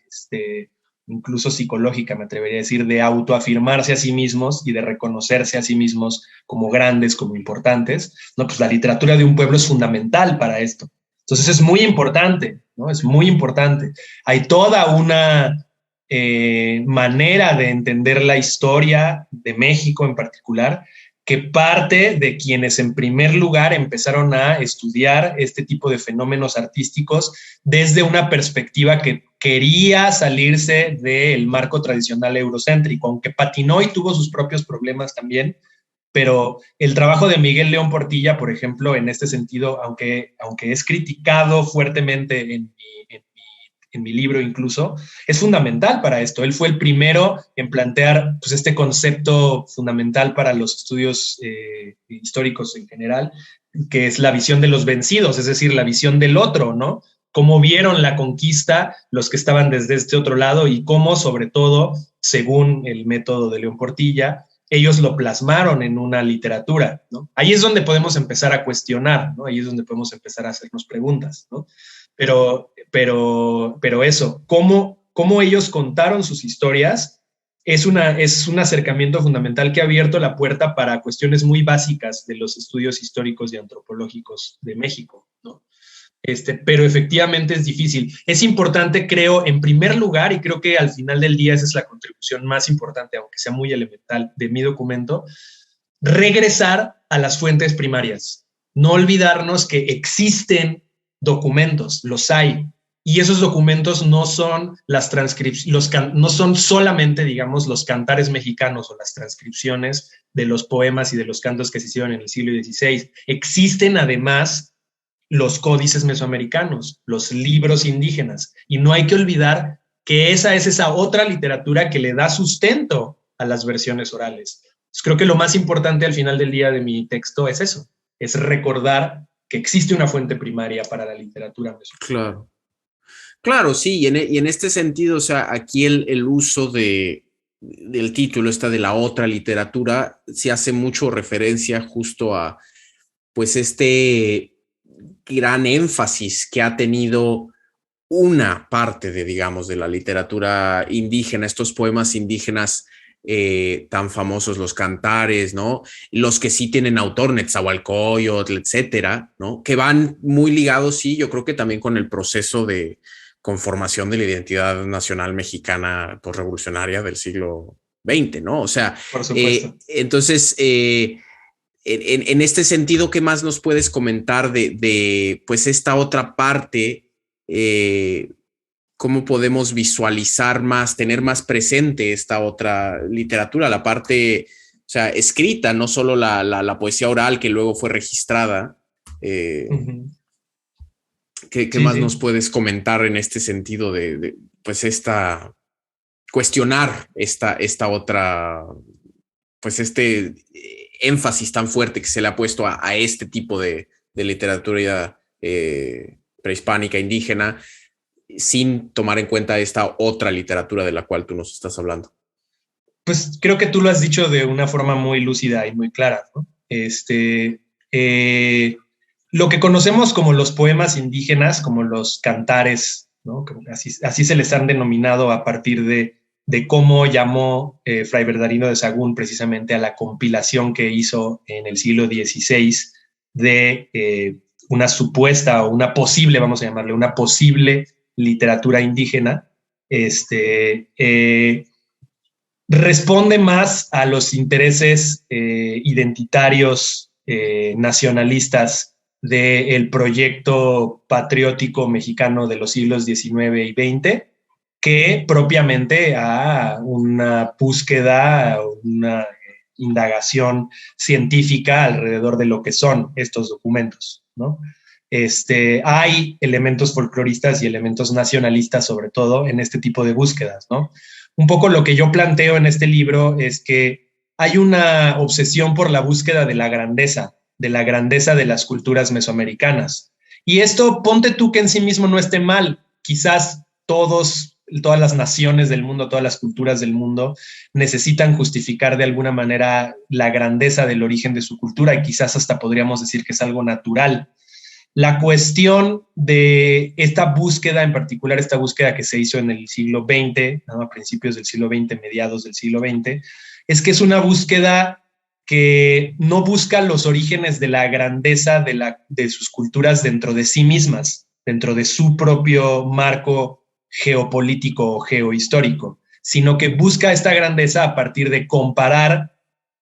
incluso psicológica, me atrevería a decir, de autoafirmarse a sí mismos y de reconocerse a sí mismos como grandes, como importantes, ¿no? Pues la literatura de un pueblo es fundamental para esto. Entonces es muy importante, ¿no? Es muy importante. Hay toda una manera de entender la historia de México en particular, que parte de quienes en primer lugar empezaron a estudiar este tipo de fenómenos artísticos desde una perspectiva que quería salirse del marco tradicional eurocéntrico, aunque patinó y tuvo sus propios problemas también. Pero el trabajo de Miguel León Portilla, por ejemplo, en este sentido, aunque es criticado fuertemente en mi libro incluso, es fundamental para esto. Él fue el primero en plantear pues, este concepto fundamental para los estudios históricos en general, que es la visión de los vencidos, es decir, la visión del otro, ¿no? Cómo vieron la conquista los que estaban desde este otro lado y cómo, sobre todo, según el método de León Portilla, ellos lo plasmaron en una literatura, ¿no? Ahí es donde podemos empezar a cuestionar, ¿no? Ahí es donde podemos empezar a hacernos preguntas, ¿no? Pero eso, cómo ellos contaron sus historias es un acercamiento fundamental que ha abierto la puerta para cuestiones muy básicas de los estudios históricos y antropológicos de México, ¿no? Pero efectivamente es difícil. Es importante, creo, en primer lugar, y creo que al final del día esa es la contribución más importante, aunque sea muy elemental, de mi documento, regresar a las fuentes primarias. No olvidarnos que existen documentos, los hay, y esos documentos no son no son solamente, digamos, los cantares mexicanos o las transcripciones de los poemas y de los cantos que se hicieron en el siglo XVI. Existen además los códices mesoamericanos, los libros indígenas, y no hay que olvidar que esa es esa otra literatura que le da sustento a las versiones orales. Pues creo que lo más importante al final del día de mi texto es eso, es recordar que existe una fuente primaria para la literatura mesoamericana. Claro, sí, y en este sentido, o sea, aquí el uso del título, de la otra literatura, se hace mucho referencia justo a, pues, este gran énfasis que ha tenido una parte digamos, de la literatura indígena, estos poemas indígenas tan famosos, los cantares, ¿no? Los que sí tienen autor, Netzahualcóyotl, etcétera, ¿no? Que van muy ligados, sí, yo creo que también con el proceso de conformación de la identidad nacional mexicana postrevolucionaria del siglo XX, ¿no? O sea, por supuesto. Entonces, en este sentido, ¿qué más nos puedes comentar de pues esta otra parte? ¿Cómo podemos visualizar más, tener más presente esta otra literatura, la parte, o sea, escrita, no solo la poesía oral que luego fue registrada? ¿Qué más nos puedes comentar en este sentido de pues cuestionar esta otra, pues este énfasis tan fuerte que se le ha puesto a este tipo de literatura prehispánica, indígena, sin tomar en cuenta esta otra literatura de la cual tú nos estás hablando? Pues creo que tú lo has dicho de una forma muy lúcida y muy clara, ¿no? Lo que conocemos como los poemas indígenas, como los cantares, ¿no? Así se les han denominado a partir de cómo llamó Fray Bernardino de Sahagún precisamente a la compilación que hizo en el siglo XVI de una supuesta o una posible, vamos a llamarle, una posible literatura indígena, responde más a los intereses identitarios nacionalistas del proyecto patriótico mexicano de los siglos XIX y XX que propiamente a una búsqueda, una indagación científica alrededor de lo que son estos documentos, ¿no? Hay elementos folcloristas y elementos nacionalistas, sobre todo, en este tipo de búsquedas, ¿no? Un poco lo que yo planteo en este libro es que hay una obsesión por la búsqueda de la grandeza de las culturas mesoamericanas. Y esto, ponte tú que en sí mismo no esté mal. Quizás todas las naciones del mundo, todas las culturas del mundo necesitan justificar de alguna manera la grandeza del origen de su cultura y quizás hasta podríamos decir que es algo natural. La cuestión de esta búsqueda, en particular esta búsqueda que se hizo en el siglo XX, ¿no? A principios del siglo XX, mediados del siglo XX, es que es una búsqueda que no busca los orígenes de la grandeza de sus culturas dentro de sí mismas, dentro de su propio marco geopolítico o geohistórico, sino que busca esta grandeza a partir de comparar,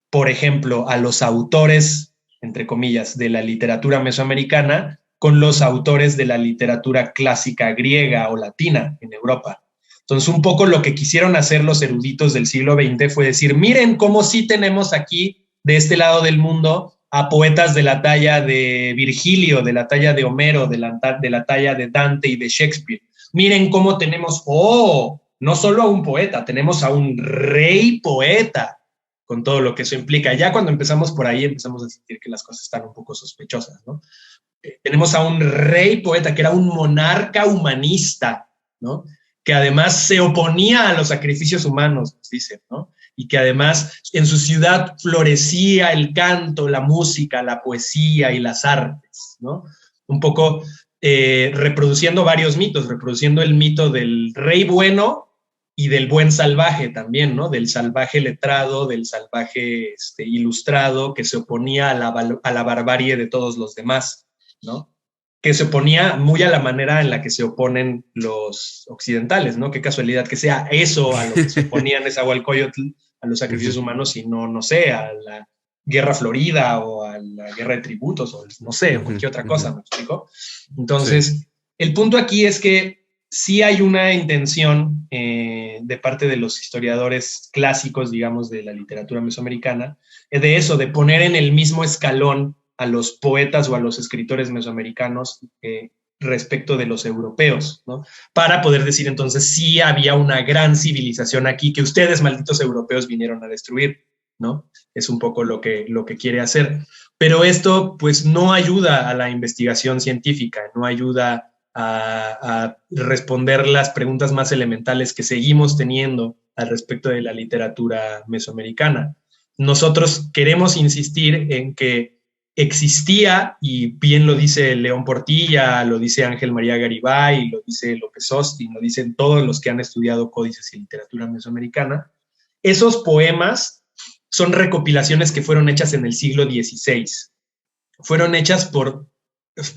por ejemplo, a los autores, entre comillas, de la literatura mesoamericana con los autores de la literatura clásica griega o latina en Europa. Entonces, un poco lo que quisieron hacer los eruditos del siglo XX fue decir, miren cómo sí tenemos aquí, de este lado del mundo, a poetas de la talla de Virgilio, de la talla de Homero, de la talla de Dante y de Shakespeare. Miren cómo tenemos, no solo a un poeta, tenemos a un rey poeta, con todo lo que eso implica. Ya cuando empezamos por ahí, empezamos a sentir que las cosas están un poco sospechosas, ¿no? Tenemos a un rey poeta que era un monarca humanista, ¿no? Que además se oponía a los sacrificios humanos, dicen, ¿no? Y que además en su ciudad florecía el canto, la música, la poesía y las artes, ¿no? Un poco reproduciendo varios mitos, reproduciendo el mito del rey bueno y del buen salvaje también, ¿no? Del salvaje letrado, del salvaje ilustrado, que se oponía a la barbarie de todos los demás, ¿no? Que se oponía muy a la manera en la que se oponen los occidentales, ¿no? Qué casualidad que sea eso a lo que se oponían Nezahualcóyotl, a los sacrificios humanos, y no sé, a la guerra florida o a la guerra de tributos o no sé, o cualquier otra cosa, ¿me explico? Entonces, el punto aquí es que sí hay una intención de parte de los historiadores clásicos, digamos, de la literatura mesoamericana, de eso, de poner en el mismo escalón a los poetas o a los escritores mesoamericanos respecto de los europeos, ¿no? Para poder decir entonces sí había una gran civilización aquí que ustedes, malditos europeos, vinieron a destruir, ¿no? Es un poco lo que quiere hacer. Pero esto pues no ayuda a la investigación científica, no ayuda a responder las preguntas más elementales que seguimos teniendo al respecto de la literatura mesoamericana. Nosotros queremos insistir en que existía, y bien lo dice León Portilla, lo dice Ángel María Garibay, lo dice López Austin, lo dicen todos los que han estudiado códices y literatura mesoamericana, esos poemas son recopilaciones que fueron hechas en el siglo XVI. Fueron hechas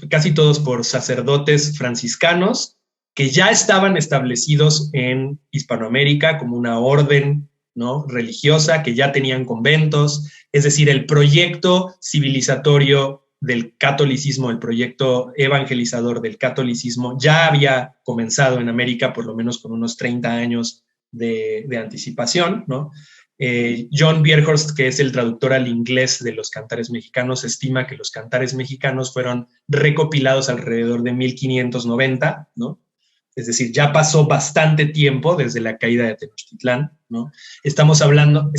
casi todos por sacerdotes franciscanos que ya estaban establecidos en Hispanoamérica como una orden, ¿no?, religiosa, que ya tenían conventos. Es decir, el proyecto civilizatorio del catolicismo, el proyecto evangelizador del catolicismo ya había comenzado en América, por lo menos con unos 30 años de anticipación, ¿no? John Bierhorst, que es el traductor al inglés de los cantares mexicanos, estima que los cantares mexicanos fueron recopilados alrededor de 1590, ¿no? Es decir, ya pasó bastante tiempo desde la caída de Tenochtitlán, ¿no? Estamos hablando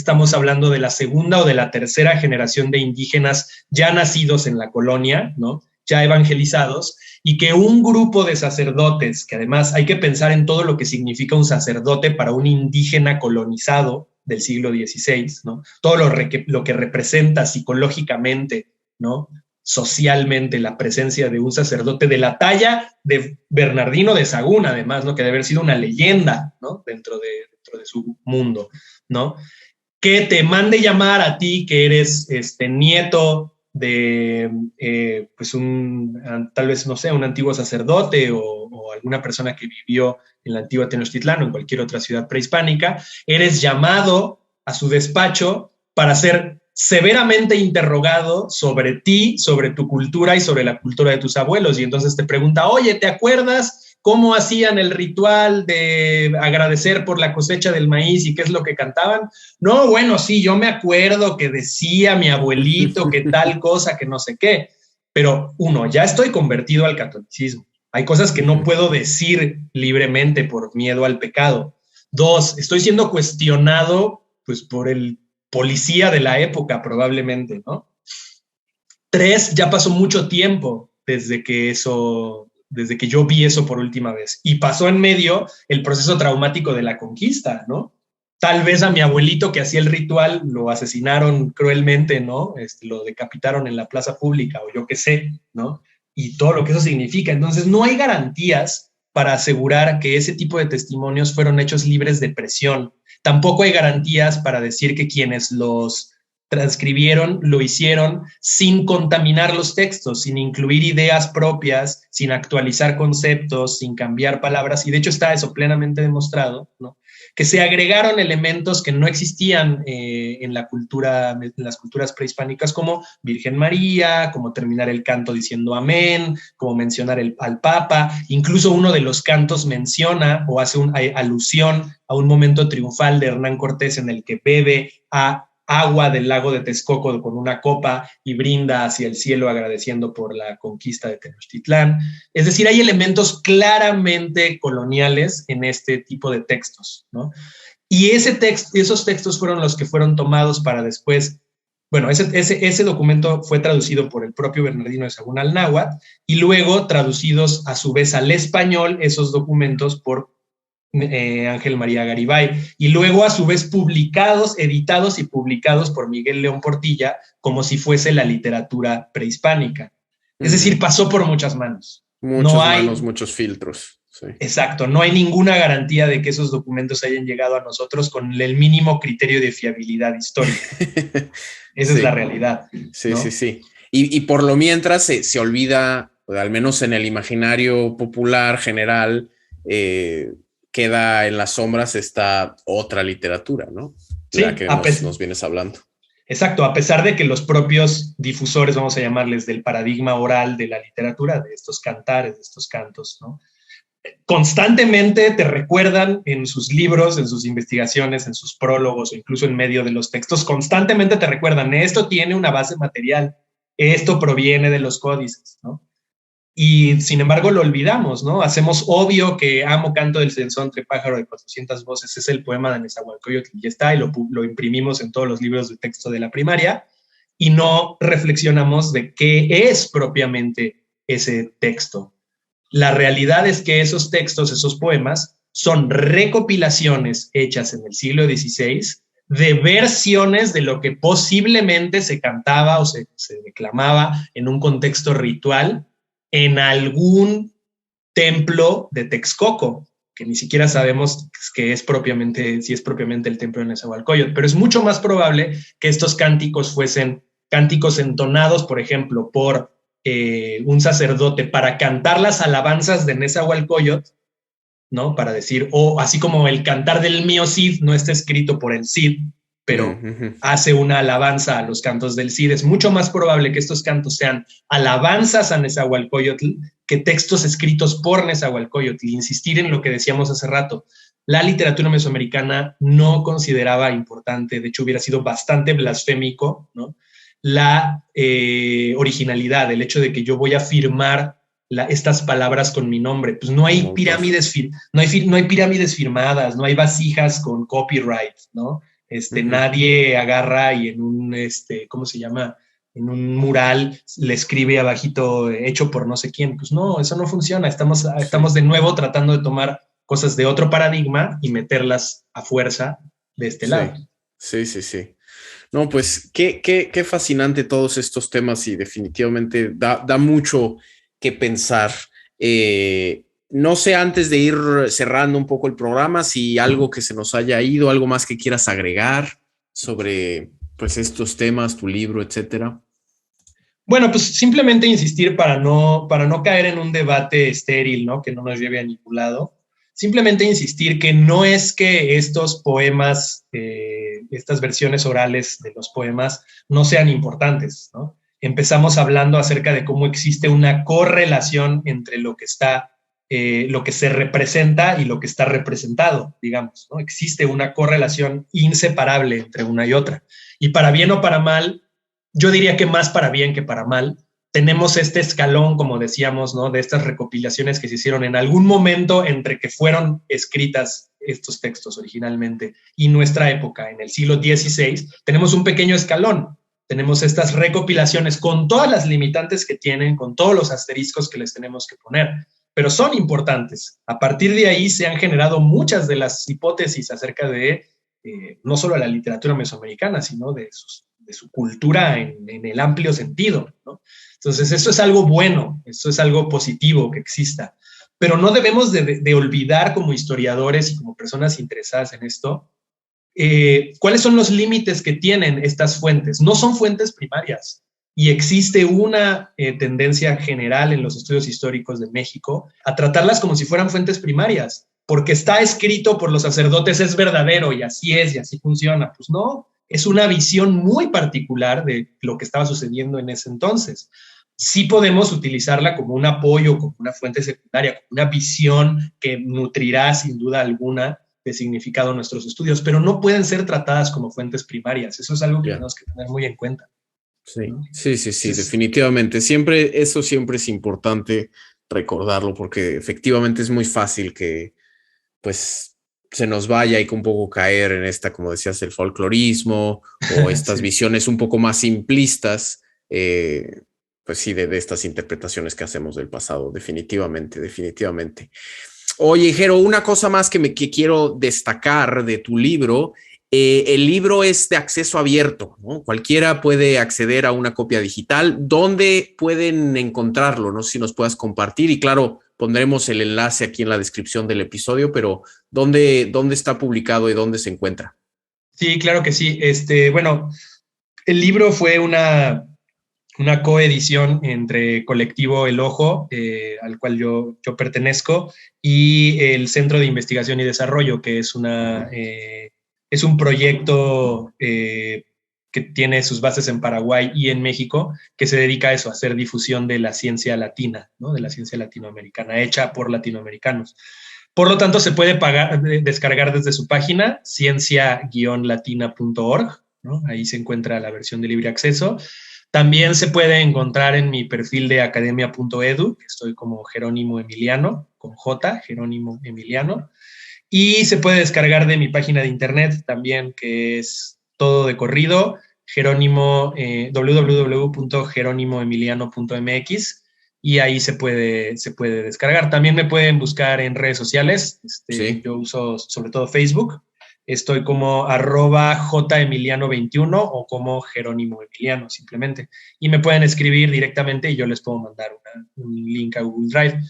de la segunda o de la tercera generación de indígenas ya nacidos en la colonia, ¿no?, ya evangelizados, y que un grupo de sacerdotes, que además hay que pensar en todo lo que significa un sacerdote para un indígena colonizado del siglo XVI, ¿no?, todo lo que representa psicológicamente, ¿no?, socialmente la presencia de un sacerdote de la talla de Bernardino de Sahagún, además, ¿no?, que debe haber sido una leyenda, ¿no?, dentro de su mundo, ¿no?, que te mande llamar a ti, que eres nieto de pues tal vez, no sé, un antiguo sacerdote o alguna persona que vivió en la antigua Tenochtitlán o en cualquier otra ciudad prehispánica, eres llamado a su despacho para ser severamente interrogado sobre ti, sobre tu cultura y sobre la cultura de tus abuelos. Y entonces te pregunta, oye, ¿te acuerdas cómo hacían el ritual de agradecer por la cosecha del maíz y qué es lo que cantaban? No, bueno, sí, yo me acuerdo que decía mi abuelito que tal cosa, que no sé qué. Pero uno, ya estoy convertido al catolicismo. Hay cosas que no puedo decir libremente por miedo al pecado. Dos, estoy siendo cuestionado pues por el policía de la época probablemente, ¿no? Tres, ya pasó mucho tiempo desde que yo vi eso por última vez. Y pasó en medio el proceso traumático de la conquista, ¿no? Tal vez a mi abuelito que hacía el ritual lo asesinaron cruelmente, ¿no? Lo decapitaron en la plaza pública o yo qué sé, ¿no? Y todo lo que eso significa. Entonces no hay garantías para asegurar que ese tipo de testimonios fueron hechos libres de presión. Tampoco hay garantías para decir que quienes los transcribieron lo hicieron sin contaminar los textos, sin incluir ideas propias, sin actualizar conceptos, sin cambiar palabras. Y de hecho está eso plenamente demostrado, ¿no?, que se agregaron elementos que no existían en las culturas prehispánicas, como Virgen María, como terminar el canto diciendo amén, como mencionar al Papa. Incluso uno de los cantos menciona o hace alusión a un momento triunfal de Hernán Cortés en el que bebe agua del lago de Texcoco con una copa y brinda hacia el cielo agradeciendo por la conquista de Tenochtitlán. Es decir, hay elementos claramente coloniales en este tipo de textos, ¿no? Y esos textos fueron los que fueron tomados para después. Bueno, ese documento fue traducido por el propio Bernardino de Sahagún al náhuatl y luego traducidos a su vez al español esos documentos por Ángel María Garibay, y luego a su vez editados y publicados por Miguel León Portilla como si fuese la literatura prehispánica. Es decir, pasó por muchas manos. Muchos filtros. Sí. Exacto, no hay ninguna garantía de que esos documentos hayan llegado a nosotros con el mínimo criterio de fiabilidad histórica. Esa es la realidad. Sí, ¿no? sí. Y por lo mientras se olvida, al menos en el imaginario popular general, queda en las sombras esta otra literatura, ¿no? Sí, la que nos vienes hablando. Exacto, a pesar de que los propios difusores, vamos a llamarles, del paradigma oral de la literatura, de estos cantares, de estos cantos, ¿no?, constantemente te recuerdan en sus libros, en sus investigaciones, en sus prólogos o incluso en medio de los textos, constantemente te recuerdan, esto tiene una base material, esto proviene de los códices, ¿no? Y sin embargo lo olvidamos, ¿no? Hacemos obvio que Amo Canto del Censontre, pájaro de 400 voces, es el poema de Nezahualcóyotl y ya está, y lo imprimimos en todos los libros de texto de la primaria, y no reflexionamos de qué es propiamente ese texto. La realidad es que esos textos, esos poemas, son recopilaciones hechas en el siglo XVI de versiones de lo que posiblemente se cantaba o se declamaba en un contexto ritual en algún templo de Texcoco, que ni siquiera sabemos que es propiamente, si es propiamente el templo de Nezahualcóyotl, pero es mucho más probable que estos cánticos fuesen cánticos entonados, por ejemplo, por un sacerdote para cantar las alabanzas de Nezahualcóyotl, ¿no? Para decir, así como el cantar del mío Cid no está escrito por el Cid, pero hace una alabanza a los cantos del Cid. Es mucho más probable que estos cantos sean alabanzas a Nezahualcóyotl que textos escritos por Nezahualcóyotl. Insistir en lo que decíamos hace rato. La literatura mesoamericana no consideraba importante, de hecho hubiera sido bastante blasfémico, ¿no? La originalidad, el hecho de que yo voy a firmar estas palabras con mi nombre. Pues no hay pirámides, no hay pirámides firmadas, no hay vasijas con copyright, ¿no? Nadie agarra y en un, ¿cómo se llama? En un mural le escribe abajito hecho por no sé quién. Pues no, eso no funciona. Estamos de nuevo tratando de tomar cosas de otro paradigma y meterlas a fuerza de este lado. Sí. No, pues qué fascinante todos estos temas y definitivamente da mucho que pensar. No sé, antes de ir cerrando un poco el programa, si algo que se nos haya ido, algo más que quieras agregar sobre pues estos temas, tu libro, etcétera. Bueno, pues simplemente insistir para no caer en un debate estéril, ¿no? Que no nos lleve a ningún lado. Simplemente insistir que no es que estos poemas, estas versiones orales de los poemas no sean importantes, ¿no? Empezamos hablando acerca de cómo existe una correlación entre lo que se representa y lo que está representado, digamos, ¿no? Existe una correlación inseparable entre una y otra. Y para bien o para mal, yo diría que más para bien que para mal, tenemos este escalón, como decíamos, ¿no? De estas recopilaciones que se hicieron en algún momento entre que fueron escritas estos textos originalmente y nuestra época, en el siglo XVI, tenemos un pequeño escalón. Tenemos estas recopilaciones con todas las limitantes que tienen, con todos los asteriscos que les tenemos que poner, pero son importantes. A partir de ahí se han generado muchas de las hipótesis acerca de no solo la literatura mesoamericana, sino de su cultura en el amplio sentido, ¿no? Entonces, eso es algo bueno, eso es algo positivo que exista, pero no debemos de olvidar como historiadores y como personas interesadas en esto, ¿cuáles son los límites que tienen estas fuentes? No son fuentes primarias y existe una tendencia general en los estudios históricos de México a tratarlas como si fueran fuentes primarias, porque está escrito por los sacerdotes, es verdadero y así es y así funciona. Pues no, es una visión muy particular de lo que estaba sucediendo en ese entonces. Sí podemos utilizarla como un apoyo, como una fuente secundaria, como una visión que nutrirá sin duda alguna de significado en nuestros estudios, pero no pueden ser tratadas como fuentes primarias. Eso es algo que tenemos que tener muy en cuenta. Sí, ¿no? Sí, definitivamente. Eso siempre es importante recordarlo, porque efectivamente es muy fácil que pues se nos vaya y que un poco caer en esta, como decías, el folclorismo o estas visiones un poco más simplistas, pues sí, de estas interpretaciones que hacemos del pasado, definitivamente. Oye, Jero, una cosa más que quiero destacar de tu libro. El libro es de acceso abierto, ¿no? Cualquiera puede acceder a una copia digital. ¿Dónde pueden encontrarlo? No sé si nos puedas compartir y claro, pondremos el enlace aquí en la descripción del episodio, pero ¿dónde está publicado y dónde se encuentra? Sí, claro que sí. Bueno, el libro fue una coedición entre Colectivo El Ojo, al cual yo pertenezco, y el Centro de Investigación y Desarrollo, que es un proyecto que que tiene sus bases en Paraguay y en México, que se dedica a eso, a hacer difusión de la ciencia latina, ¿no? De la ciencia latinoamericana, hecha por latinoamericanos. Por lo tanto, se puede descargar desde su página, ciencia-latina.org, ¿no? Ahí se encuentra la versión de libre acceso. También se puede encontrar en mi perfil de academia.edu, que estoy como Jerónimo Emiliano, con J, Jerónimo Emiliano. Y se puede descargar de mi página de internet también, que es todo de corrido, www.jeronimoemiliano.mx, y ahí se puede descargar. También me pueden buscar en redes sociales. Sí. Yo uso sobre todo Facebook. Estoy como @jemiliano21 o como Jerónimo Emiliano, simplemente. Y me pueden escribir directamente y yo les puedo mandar un link a Google Drive.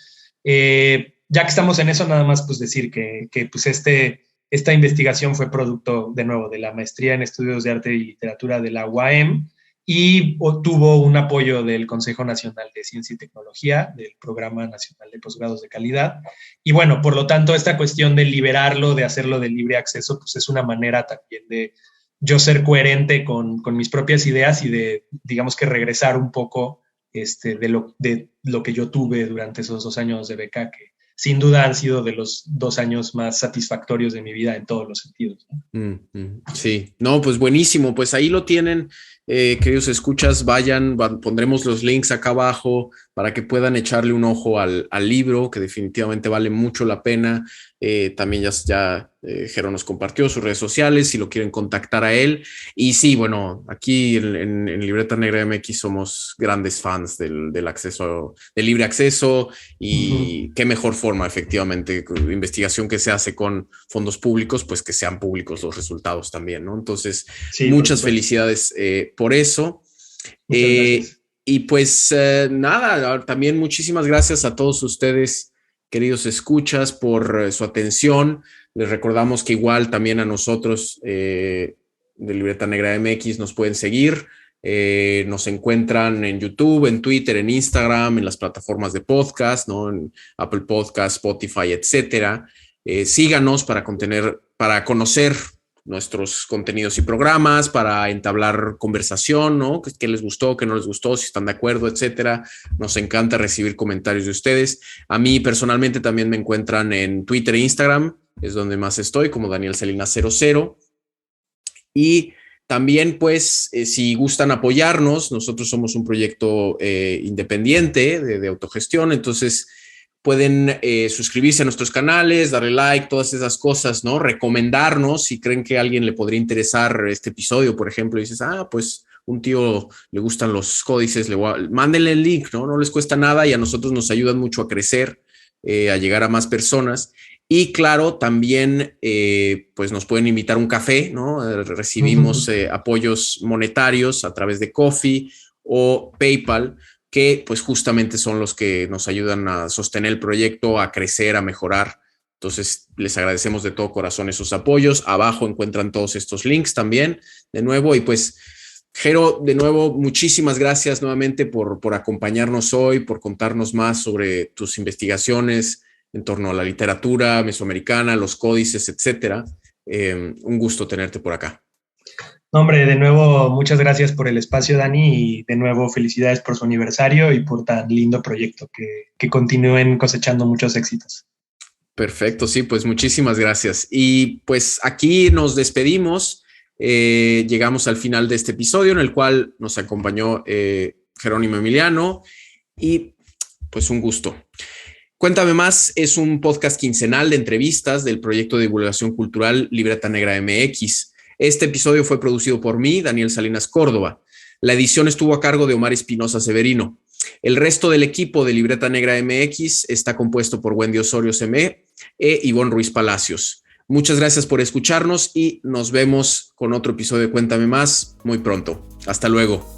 Ya que estamos en eso, nada más pues decir que pues esta investigación fue producto, de nuevo, de la maestría en Estudios de Arte y Literatura de la UAM, y obtuvo un apoyo del Consejo Nacional de Ciencia y Tecnología, del Programa Nacional de Posgrados de Calidad. Y bueno, por lo tanto, esta cuestión de liberarlo, de hacerlo de libre acceso, pues es una manera también de yo ser coherente con mis propias ideas y de, digamos que regresar un poco de lo que yo tuve durante esos 2 años de beca, que sin duda han sido de los 2 años más satisfactorios de mi vida en todos los sentidos, ¿no? Sí, no, pues buenísimo, pues ahí lo tienen. Queridos escuchas, vayan, pondremos los links acá abajo para que puedan echarle un ojo al libro, que definitivamente vale mucho la pena. También ya Jero nos compartió sus redes sociales si lo quieren contactar a él. Y sí, bueno, aquí en Libreta Negra MX somos grandes fans del acceso, del libre acceso, y qué mejor forma, efectivamente, investigación que se hace con fondos públicos, pues que sean públicos los resultados también, ¿no? Entonces, sí, muchas felicidades por eso. Y pues nada, también muchísimas gracias a todos ustedes, queridos escuchas, por su atención. Les recordamos que igual también a nosotros de Libreta Negra MX nos pueden seguir. Nos encuentran en YouTube, en Twitter, en Instagram, en las plataformas de podcast, ¿no? En Apple Podcast, Spotify, etcétera. Síganos para conocer nuestros contenidos y programas, para entablar conversación, ¿no? ¿Qué les gustó, qué no les gustó, si están de acuerdo, etcétera? Nos encanta recibir comentarios de ustedes. A mí personalmente también me encuentran en Twitter e Instagram, es donde más estoy, como Daniel Salinas 00. Y también, pues, si gustan apoyarnos, nosotros somos un proyecto independiente de autogestión, entonces pueden suscribirse a nuestros canales, darle like, todas esas cosas, ¿no? Recomendarnos si creen que a alguien le podría interesar este episodio, por ejemplo, y dices, pues un tío le gustan los códices, mándenle el link, ¿no? No les cuesta nada y a nosotros nos ayudan mucho a crecer, a llegar a más personas. Y claro, también pues nos pueden invitar a un café, ¿no? Recibimos apoyos monetarios a través de Ko-fi o PayPal, que pues justamente son los que nos ayudan a sostener el proyecto, a crecer, a mejorar. Entonces les agradecemos de todo corazón esos apoyos. Abajo encuentran todos estos links también, de nuevo. Y pues, Jero, de nuevo, muchísimas gracias nuevamente por acompañarnos hoy, por contarnos más sobre tus investigaciones en torno a la literatura mesoamericana, los códices, etcétera. Un gusto tenerte por acá. Hombre, de nuevo, muchas gracias por el espacio, Dani, y de nuevo felicidades por su aniversario y por tan lindo proyecto, que continúen cosechando muchos éxitos. Perfecto, sí, pues muchísimas gracias. Y pues aquí nos despedimos, llegamos al final de este episodio en el cual nos acompañó Jerónimo Emiliano, y pues un gusto. Cuéntame Más es un podcast quincenal de entrevistas del proyecto de divulgación cultural Libreta Negra MX. Este episodio fue producido por mí, Daniel Salinas Córdoba. La edición estuvo a cargo de Omar Espinosa Severino. El resto del equipo de Libreta Negra MX está compuesto por Wendy Osorio Semé e Ivonne Ruiz Palacios. Muchas gracias por escucharnos y nos vemos con otro episodio de Cuéntame Más muy pronto. Hasta luego.